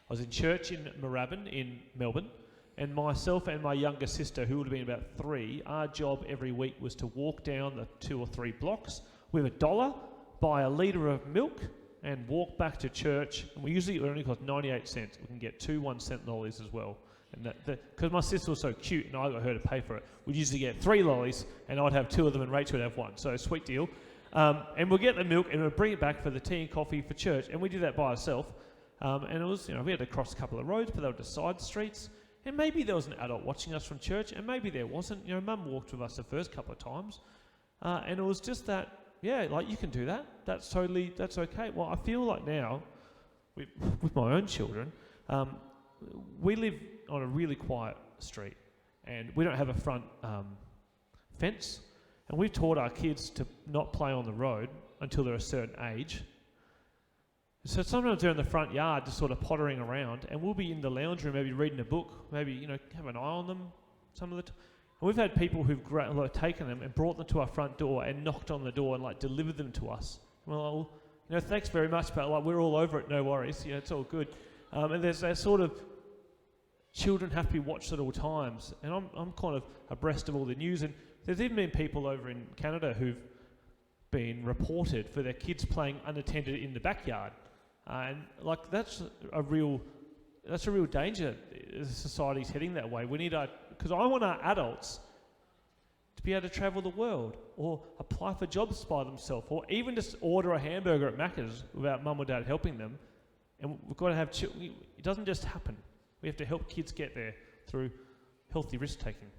was in church in Moorabbin in Melbourne, and myself and my younger sister, who would have been about 3, our job every week was to walk down the 2 or 3 blocks with $1, buy a litre of milk, and walk back to church. And it only cost 98 cents. We can get 2 1-cent lollies as well. And because my sister was so cute and I got her to pay for it, we'd usually get 3 lollies and I'd have 2 of them and Rachel would have 1. So sweet deal. And we'll get the milk and we'll bring it back for the tea and coffee for church. And we did that by ourselves. And it was, we had to cross a couple of roads, but they were just side streets. And maybe there was an adult watching us from church, and maybe there wasn't. Mum walked with us the first couple of times. And it was just that, you can do that. That's okay. Well, I feel like now, with my own children, we live on a really quiet street, and we don't have a front fence, and we've taught our kids to not play on the road until they're a certain age. So sometimes they're in the front yard just sort of pottering around, and we'll be in the lounge room maybe reading a book, maybe have an eye on them some of the time. And we've had people who've taken them and brought them to our front door and knocked on the door and delivered them to us. And we're like, well, thanks very much, but we're all over it, no worries, it's all good. And there's that sort of children have to be watched at all times, and I'm kind of abreast of all the news, and there's even been people over in Canada who've been reported for their kids playing unattended in the backyard, and that's a real danger. Society's heading that way. We need because I want our adults to be able to travel the world, or apply for jobs by themselves, or even just order a hamburger at Macca's without mum or dad helping them. And we've got to have it doesn't just happen. We have to help kids get there through healthy risk-taking.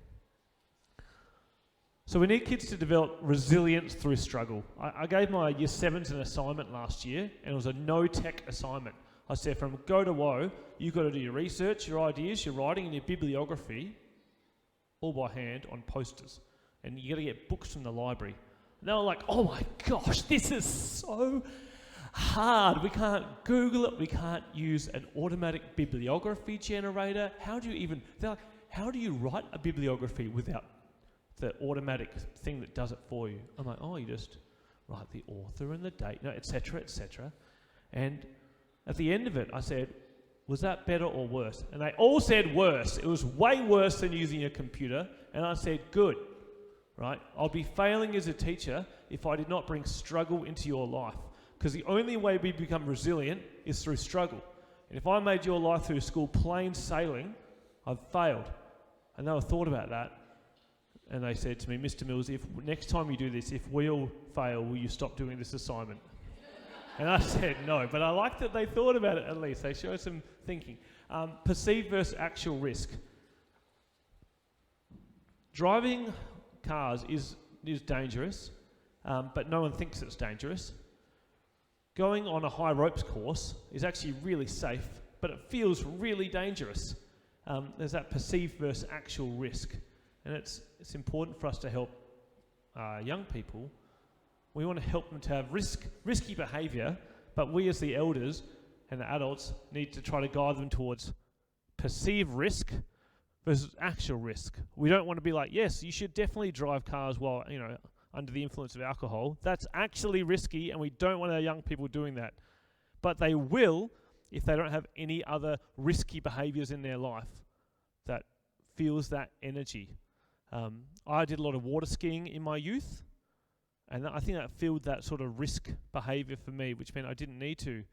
So we need kids to develop resilience through struggle. I gave my Year 7s an assignment last year, and it was a no-tech assignment. I said, from go to woe, you've got to do your research, your ideas, your writing, and your bibliography, all by hand on posters. And you got to get books from the library. And they were like, oh my gosh, this is so hard. We can't Google it. We can't use an automatic bibliography generator. How do you write a bibliography without the automatic thing that does it for you? I'm like, you just write the author and the date, etc., etc. And at the end of it, I said, was that better or worse? And they all said worse. It was way worse than using a computer. And I said, good, right? I'll be failing as a teacher if I did not bring struggle into your life. Because the only way we become resilient is through struggle. And if I made your life through school plain sailing, I've failed. And they thought about that. And they said to me, Mr. Mills, if next time you do this, if we all fail, will you stop doing this assignment? And I said no, but I like that they thought about it at least. They showed some thinking. Perceived versus actual risk. Driving cars is dangerous, but no one thinks it's dangerous. Going on a high ropes course is actually really safe, but it feels really dangerous. There's that perceived versus actual risk. And it's important for us to help young people. We want to help them to have risky behaviour, but we as the elders and the adults need to try to guide them towards perceived risk versus actual risk. We don't want to be like, yes, you should definitely drive cars while, under the influence of alcohol. That's actually risky, and we don't want our young people doing that. But they will if they don't have any other risky behaviours in their life that feels that energy. I did a lot of water skiing in my youth, and I think that filled that sort of risk behaviour for me, which meant I didn't need to,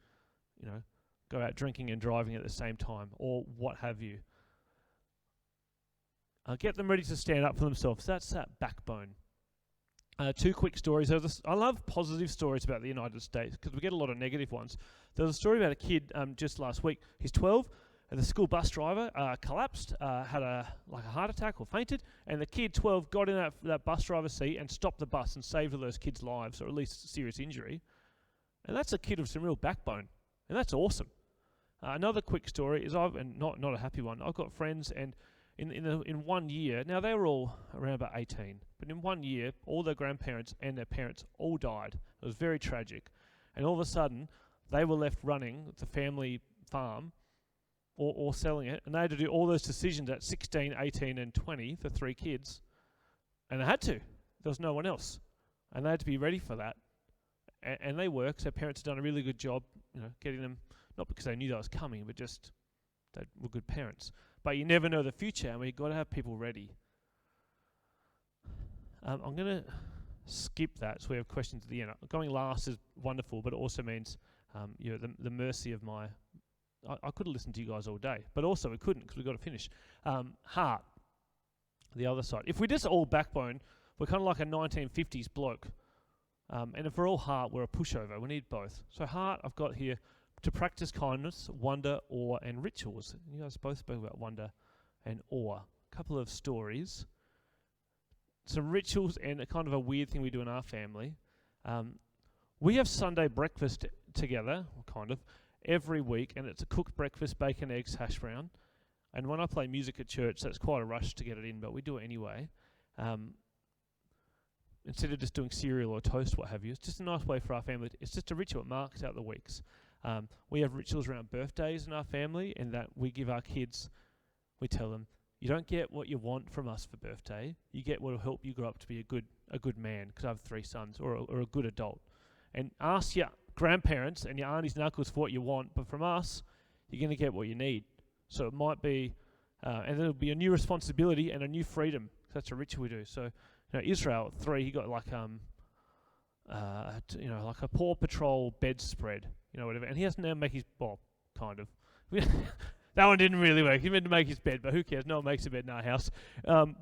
go out drinking and driving at the same time, or what have you. Get them ready to stand up for themselves. That's that backbone. 2 quick stories. I love positive stories about the United States because we get a lot of negative ones. There was a story about a kid just last week. He's 12. And the school bus driver collapsed, had a heart attack or fainted, and the kid, 12, got in that bus driver's seat and stopped the bus and saved all those kids' lives, or at least serious injury. And that's a kid with some real backbone, and that's awesome. Another quick story is and not a happy one. I've got friends, and in 1 year, now they were all around about 18, but in 1 year, all their grandparents and their parents all died. It was very tragic, and all of a sudden, they were left running the family farm. or selling it, and they had to do all those decisions at 16, 18 and 20 for 3 kids, and they had to. There was no one else, and they had to be ready for that. And they work, so parents have done a really good job, getting them, not because they knew that was coming, but just they were good parents. But you never know the future, and we've got to have people ready. I'm going to skip that, so we have questions at the end. Going last is wonderful, but it also means the mercy of my... I could have listened to you guys all day, but also we couldn't because we've got to finish. Heart, the other side. If we're just all backbone, we're kind of like a 1950s bloke. And if we're all heart, we're a pushover. We need both. So heart, I've got here, to practice kindness, wonder, awe, and rituals. You guys both spoke about wonder and awe. A couple of stories. Some rituals and a kind of a weird thing we do in our family. We have Sunday breakfast together, kind of, every week, and it's a cooked breakfast, bacon, eggs, hash brown. And when I play music at church, that's quite a rush to get it in, but we do it anyway. Instead of just doing cereal or toast, what have you. It's just a nice way for our family. It's just a ritual. It marks out the weeks. We have rituals around birthdays in our family, and that we give our kids, we tell them, you don't get what you want from us for birthday. You get what will help you grow up to be a good man, because I have 3 sons, or a good adult. And ask your grandparents and your aunties and uncles for what you want, but from us, you're going to get what you need. So it might be, and there'll be a new responsibility and a new freedom. That's a ritual we do. So, Israel at 3, he got like like a Paw Patrol bedspread, whatever. And he has to now make his, kind of. That one didn't really work. He meant to make his bed, but who cares? No one makes a bed in our house. Ben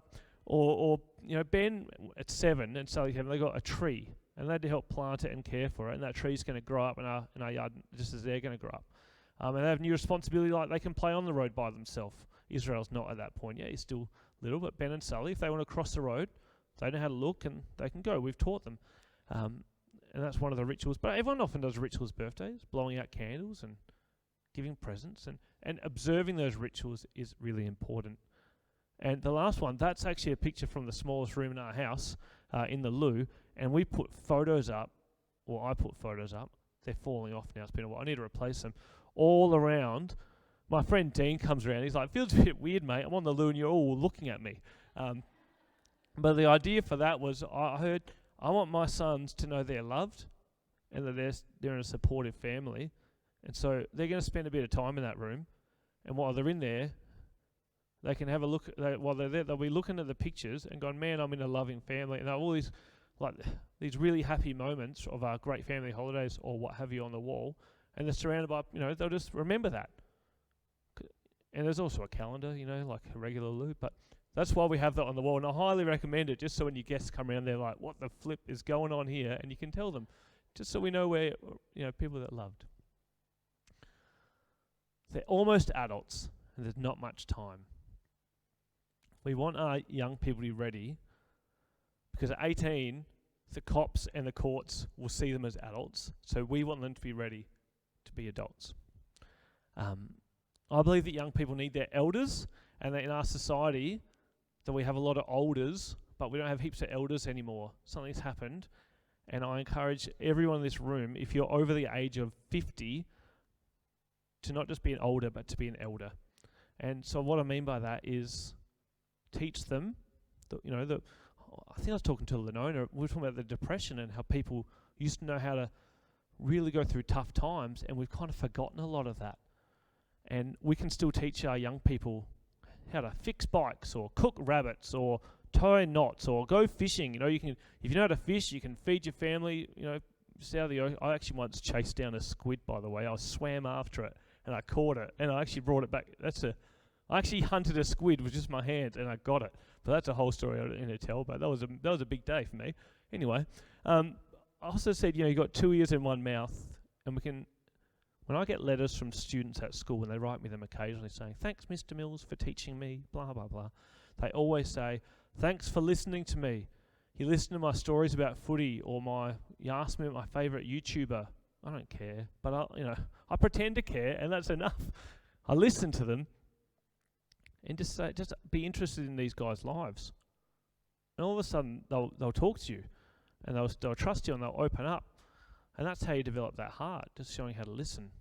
at 7 and Sally Kevin, they got a tree, and they had to help plant it and care for it. And that tree's going to grow up in our yard just as they're going to grow up. And they have new responsibility, like they can play on the road by themselves. Israel's not at that point yet. He's still little, but Ben and Sally, if they want to cross the road, they know how to look and they can go. We've taught them. And that's one of the rituals. But everyone often does rituals, birthdays, blowing out candles and giving presents. And observing those rituals is really important. And the last one, that's actually a picture from the smallest room in our house, in the loo. And we put photos up, or I put photos up. They're falling off now. It's been a while. I need to replace them. All around. My friend Dean comes around. He's like, feels a bit weird, mate. I'm on the loo and you're all looking at me. But the idea for that was I heard, I want my sons to know they're loved and that they're in a supportive family. And so they're going to spend a bit of time in that room. And while they're in there, they can have a look. While they're there, they'll be looking at the pictures and going, man, I'm in a loving family. And all these really happy moments of our great family holidays or what have you on the wall. And they're surrounded by, they'll just remember that. And there's also a calendar, like a regular loo. But that's why we have that on the wall. And I highly recommend it, just so when your guests come around, they're like, what the flip is going on here? And you can tell them, just so we know where, people that loved. They're almost adults, and there's not much time. We want our young people to be ready, because at 18, the cops and the courts will see them as adults. So we want them to be ready to be adults. I believe that young people need their elders, and that in our society, that we have a lot of olders, but we don't have heaps of elders anymore. Something's happened, and I encourage everyone in this room, if you're over the age of 50, to not just be an older, but to be an elder. And so what I mean by that is teach them, I think I was talking to Lenona, we were talking about the depression and how people used to know how to really go through tough times, and we've kind of forgotten a lot of that. And we can still teach our young people how to fix bikes or cook rabbits or tie knots or go fishing. You can, if you know how to fish, you can feed your family, just out of the ocean. I actually once chased down a squid, by the way. I swam after it and I caught it and I actually brought it back. I actually hunted a squid with just my hands and I got it. But that's a whole story I don't need to tell, but that was a big day for me. Anyway, I also said, you got 2 ears and 1 mouth, and we can. When I get letters from students at school, and they write me them occasionally saying, thanks, Mr. Mills, for teaching me, blah, blah, blah. They always say, thanks for listening to me. You listen to my stories about footy, or you ask me about my favourite YouTuber. I don't care, but I pretend to care, and that's enough. I listen to them, and just be interested in these guys' lives. And all of a sudden, they'll talk to you, and they'll trust you, and they'll open up. And that's how you develop that heart, just showing how to listen.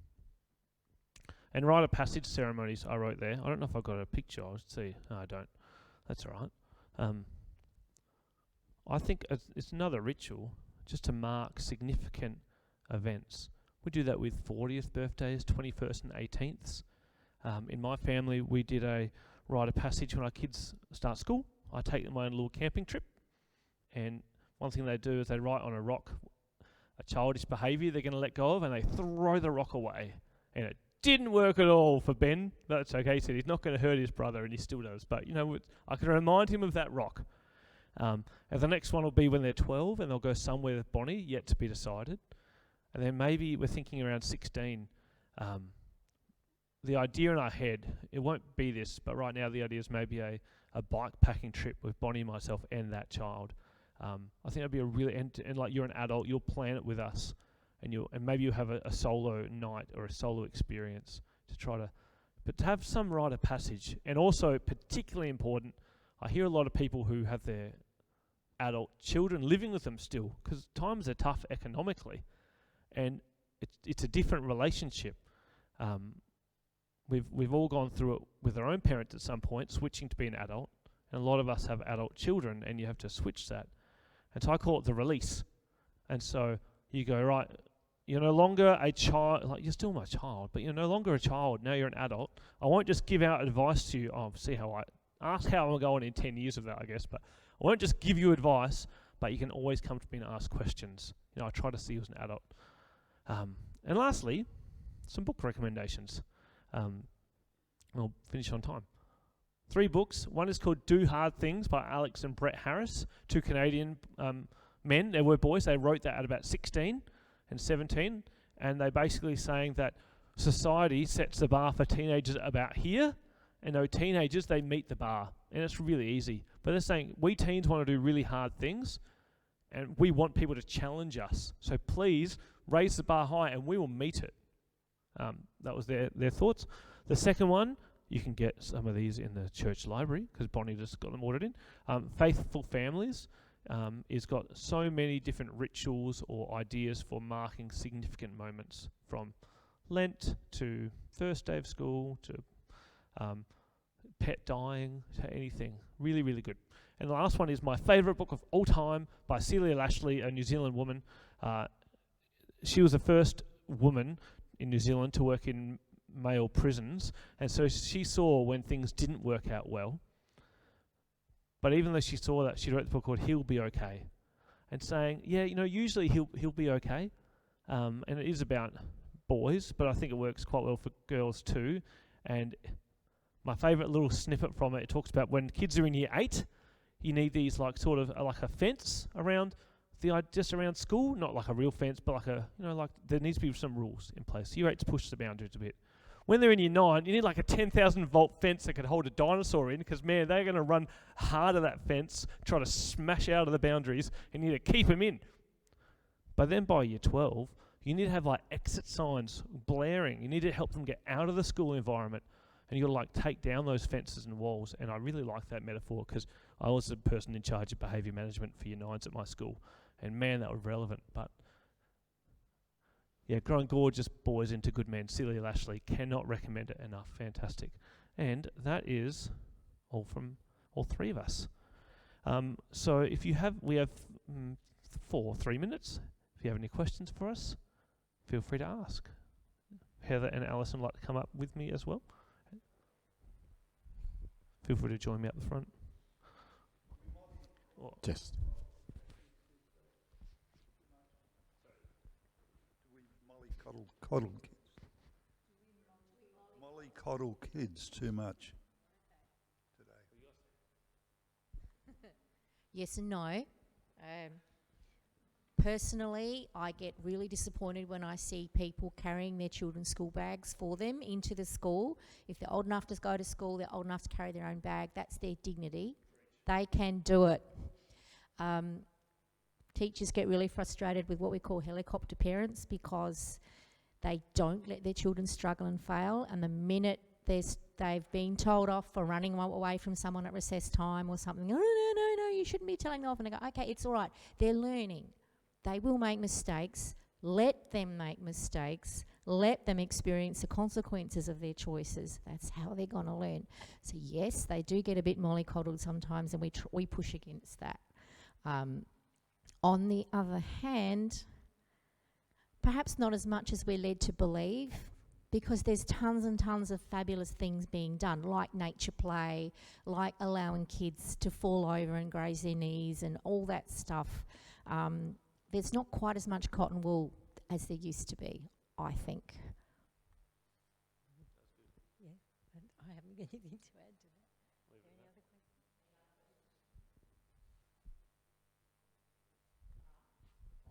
And rite of passage ceremonies, I wrote there. I don't know if I've got a picture. I'll see. No, I don't. That's all right. I think it's another ritual just to mark significant events. We do that with 40th birthdays, 21st and 18th. In my family, we did a rite of passage when our kids start school. I take them on a little camping trip, and one thing they do is they write on a rock a childish behaviour they're going to let go of, and they throw the rock away. And it didn't work at all for Ben. That's okay. He said he's not going to hurt his brother, and he still does. But, I can remind him of that rock. And the next one will be when they're 12, and they'll go somewhere with Bonnie, yet to be decided. And then maybe we're thinking around 16. The idea in our head, it won't be this, but right now the idea is maybe a bike packing trip with Bonnie, myself, and that child. I think that'd be a really, and like you're an adult, you'll plan it with us, and maybe you have a solo night or a solo experience but to have some rite of passage. And also, particularly important, I hear a lot of people who have their adult children living with them still, because times are tough economically, and it's a different relationship. We've all gone through it with our own parents at some point, switching to be an adult, and a lot of us have adult children, and you have to switch that. And so I call it the release. And so you go, right, you're no longer a child, like you're still my child, but you're no longer a child, now you're an adult. I won't just give out advice to you, ask how I'm going in 10 years of that, I guess, but I won't just give you advice, but you can always come to me and ask questions. I try to see you as an adult. And lastly, some book recommendations. We'll finish on time. 3 books. One is called Do Hard Things by Alex and Brett Harris, 2 Canadian men. They were boys. They wrote that at about 16 and 17, and they're basically saying that society sets the bar for teenagers about here, and those teenagers, they meet the bar, and it's really easy. But they're saying we teens want to do really hard things, and we want people to challenge us. So please raise the bar high, and we will meet it. That was their thoughts. The second one, you can get some of these in the church library, because Bonnie just got them ordered in. Faithful Families is got so many different rituals or ideas for marking significant moments, from Lent to first day of school to pet dying to anything. Really, really good. And the last one is my favourite book of all time by Celia Lashley, a New Zealand woman. She was the first woman in New Zealand to work in male prisons, and so she saw when things didn't work out well. But even though she saw that, she wrote the book called He'll Be Okay, and saying, usually he'll be okay. And it is about boys, but I think it works quite well for girls too. And my favourite little snippet from it talks about when kids are in year 8, you need these like a fence around just around school, not like a real fence, but there needs to be some rules in place. Year 8's push the boundaries a bit. When they're in year 9, you need like a 10,000 volt fence that can hold a dinosaur in, because man, they're going to run hard at that fence, try to smash out of the boundaries, and you need to keep them in. But then by year 12, you need to have like exit signs blaring. You need to help them get out of the school environment, and you've got to take down those fences and walls. And I really like that metaphor, because I was the person in charge of behaviour management for year 9s at my school. And man, that was relevant. But yeah, growing gorgeous boys into good men. Celia Lashley, cannot recommend it enough. Fantastic. And that is all from all 3 of us. So we have 3 minutes. If you have any questions for us, feel free to ask. Heather and Allison would like to come up with me as well. Feel free to join me up the front. Just. Mollycoddle kids too much today. Yes and no. Personally, I get really disappointed when I see people carrying their children's school bags for them into the school. If they're old enough to go to school, they're old enough to carry their own bag. That's their dignity. They can do it. Teachers get really frustrated with what we call helicopter parents, because they don't let their children struggle and fail, and the minute they've been told off for running away from someone at recess time or something, no, you shouldn't be telling them off, and they go, okay, it's all right. They're learning. They will make mistakes. Let them make mistakes. Let them experience the consequences of their choices. That's how they're going to learn. So yes, they do get a bit mollycoddled sometimes, and we push against that. On the other hand, perhaps not as much as we're led to believe, because there's tons and tons of fabulous things being done, like nature play, like allowing kids to fall over and graze their knees and all that stuff. There's not quite as much cotton wool as there used to be, I think. Yeah, and I haven't got anything to add to that. Any other questions?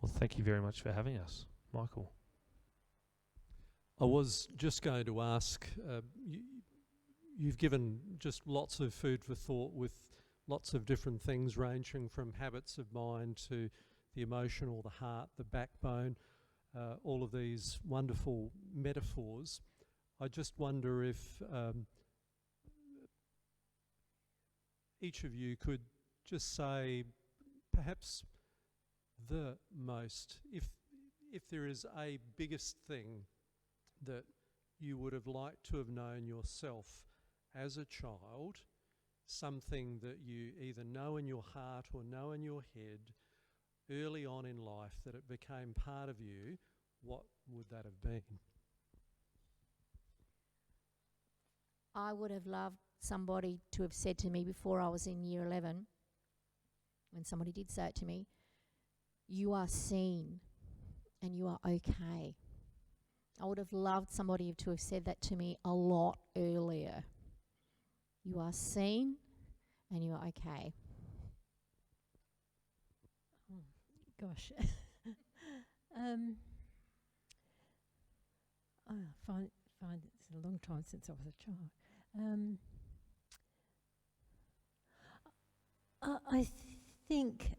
Well, thank you very much for having us, Michael. I was just going to ask, you've given just lots of food for thought with lots of different things ranging from habits of mind to the emotional, the heart, the backbone, all of these wonderful metaphors. I just wonder if each of you could just say perhaps the most, if there is a biggest thing that you would have liked to have known yourself as a child, something that you either know in your heart or know in your head early on in life that it became part of you, what would that have been? I would have loved somebody to have said to me before I was in year 11, when somebody did say it to me, you are seen and you are okay. I would have loved somebody to have said that to me a lot earlier. You are seen and you are okay. Oh, gosh. I find it's a long time since I was a child. I think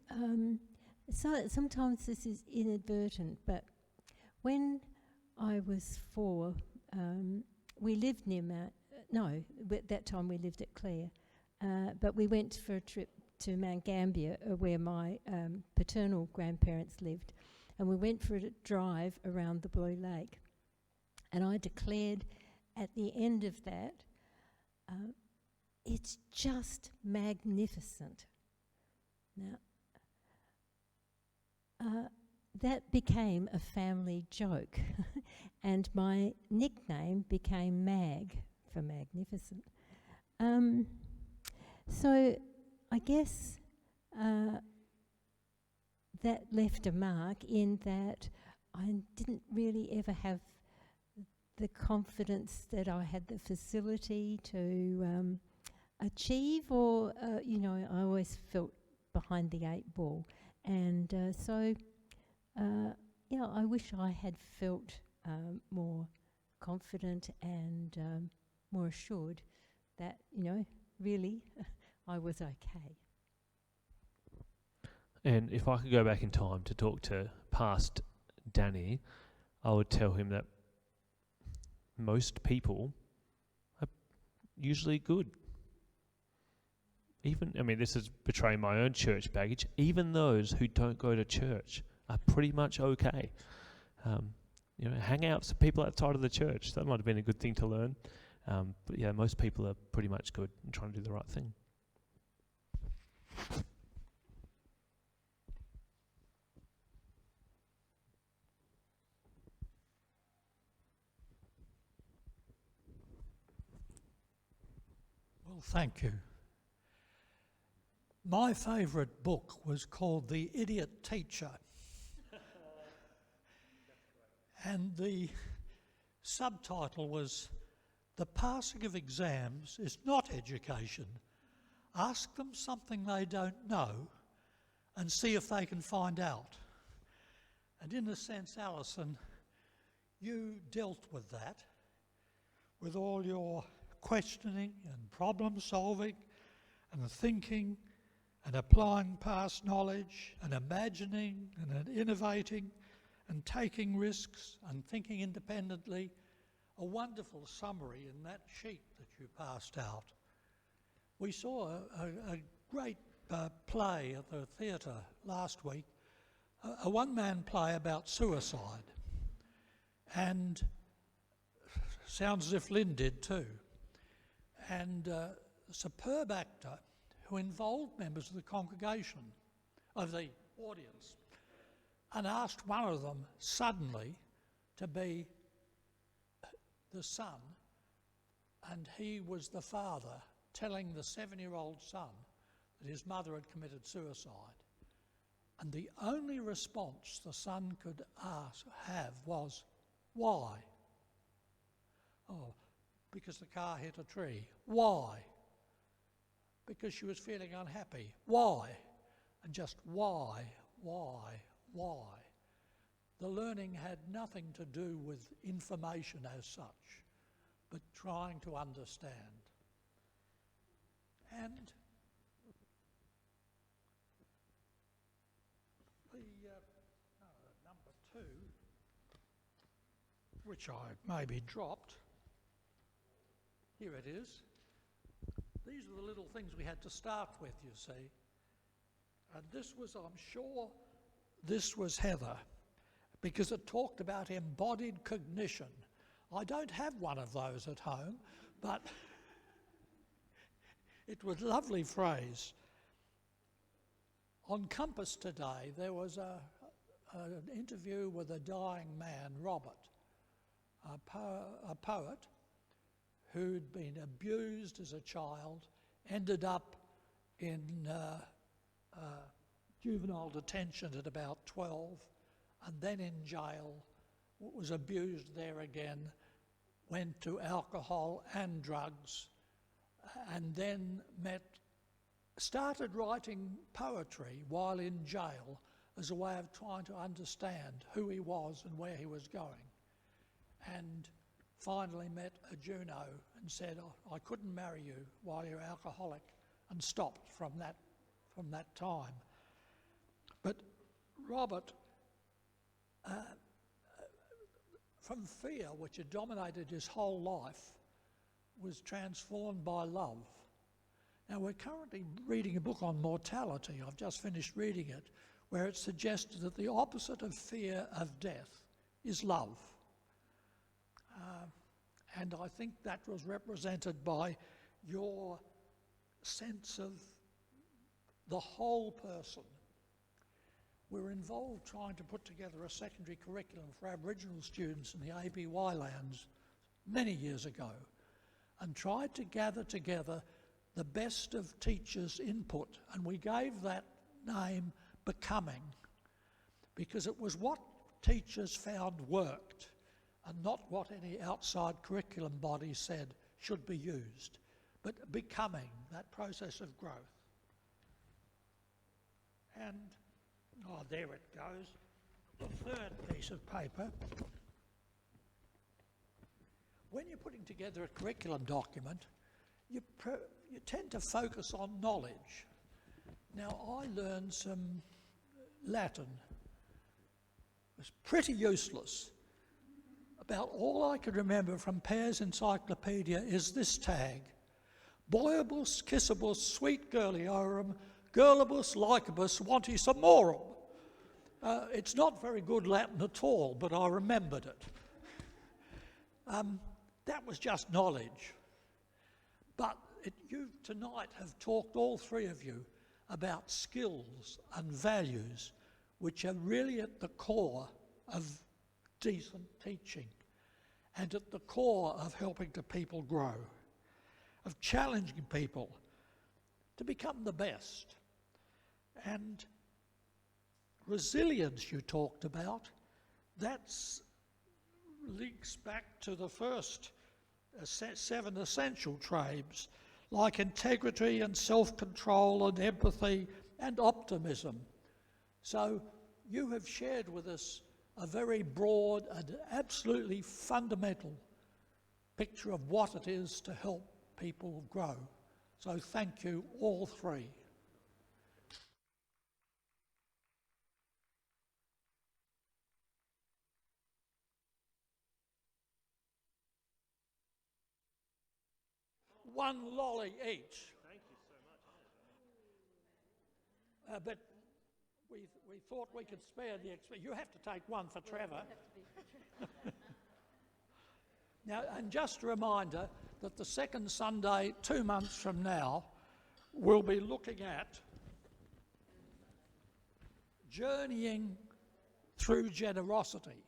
so sometimes this is inadvertent, but when I was 4, we lived near at that time we lived at Clare, but we went for a trip to Mount Gambier, where my paternal grandparents lived, and we went for a drive around the Blue Lake. And I declared at the end of that, it's just magnificent. Now, that became a family joke, and my nickname became Mag for magnificent. So I guess that left a mark in that I didn't really ever have the confidence that I had the facility to achieve, or I always felt behind the 8 ball, and I wish I had felt more confident and more assured that really I was okay. And if I could go back in time to talk to past Danny, I would tell him that most people are usually good. This is betraying my own church baggage. Even those who don't go to church are pretty much okay. Hang out with some people outside of the church. That might have been a good thing to learn. But yeah, most people are pretty much good and trying to do the right thing. Well, thank you. My favourite book was called The Idiot Teacher. And the subtitle was, "The passing of exams is not education. Ask them something they don't know and see if they can find out." And in a sense, Allison, you dealt with that, with all your questioning and problem solving and thinking and applying past knowledge and imagining and innovating and taking risks and thinking independently. A wonderful summary in that sheet that you passed out. We saw a great play at the theatre last week, a one-man play about suicide. And Sounds as if Lynn did too. And a superb actor who involved members of the congregation, of the audience, and asked one of them suddenly to be the son, and he was the father telling the 7-year-old son that his mother had committed suicide. And the only response the son could have was, "Why?" "Oh, because the car hit a tree." "Why?" "Because she was feeling unhappy." "Why?" And just why. The learning had nothing to do with information as such, but trying to understand. And number 2, which I maybe dropped, here it is. These are the little things we had to start with, you see. And this was, I'm sure, this was Heather, because it talked about embodied cognition. I don't have one of those at home, but it was a lovely phrase. On Compass today, there was an interview with a dying man, Robert, a poet who'd been abused as a child, ended up in juvenile detention at about 12, and then in jail, was abused there again, went to alcohol and drugs, and then started writing poetry while in jail as a way of trying to understand who he was and where he was going. And finally met a Juno and said, "Oh, I couldn't marry you while you're alcoholic," and stopped from that time. But Robert, from fear, which had dominated his whole life, was transformed by love. Now, we're currently reading a book on mortality. I've just finished reading it, where it suggested that the opposite of fear of death is love. And I think that was represented by your sense of the whole person. We're involved trying to put together a secondary curriculum for Aboriginal students in the ABY lands many years ago, and tried to gather together the best of teachers' input, and we gave that name Becoming, because it was what teachers found worked and not what any outside curriculum body said should be used, but becoming, that process of growth. And, there it goes, the third piece of paper. When you're putting together a curriculum document, you tend to focus on knowledge. Now, I learned some Latin. It was pretty useless. About all I could remember from Pear's Encyclopedia is this tag: Boyibus, kissibus, sweet girliorum, girlibus, likibus, wantis amorum. It's not very good Latin at all, but I remembered it. That was just knowledge. But you tonight have talked, all three of you, about skills and values which are really at the core of decent teaching and at the core of helping the people grow, of challenging people to become the best. And resilience you talked about, that links back to the first 7 essential traits, like integrity and self-control and empathy and optimism. So you have shared with us a very broad and absolutely fundamental picture of what it is to help people grow. So thank you, all three. One lolly each. Thank you so much. But we thought we could spare the... You have to take one for Trevor. Now, and just a reminder that the second Sunday, 2 months from now, we'll be looking at journeying through generosity.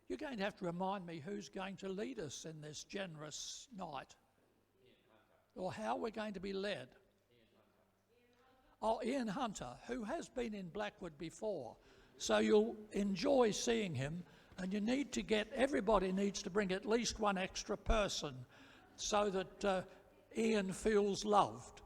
You're going to have to remind me who's going to lead us in this generous night, or how we're going to be led. Oh, Ian Hunter, who has been in Blackwood before. So you'll enjoy seeing him, and you need to everybody needs to bring at least one extra person so that Ian feels loved.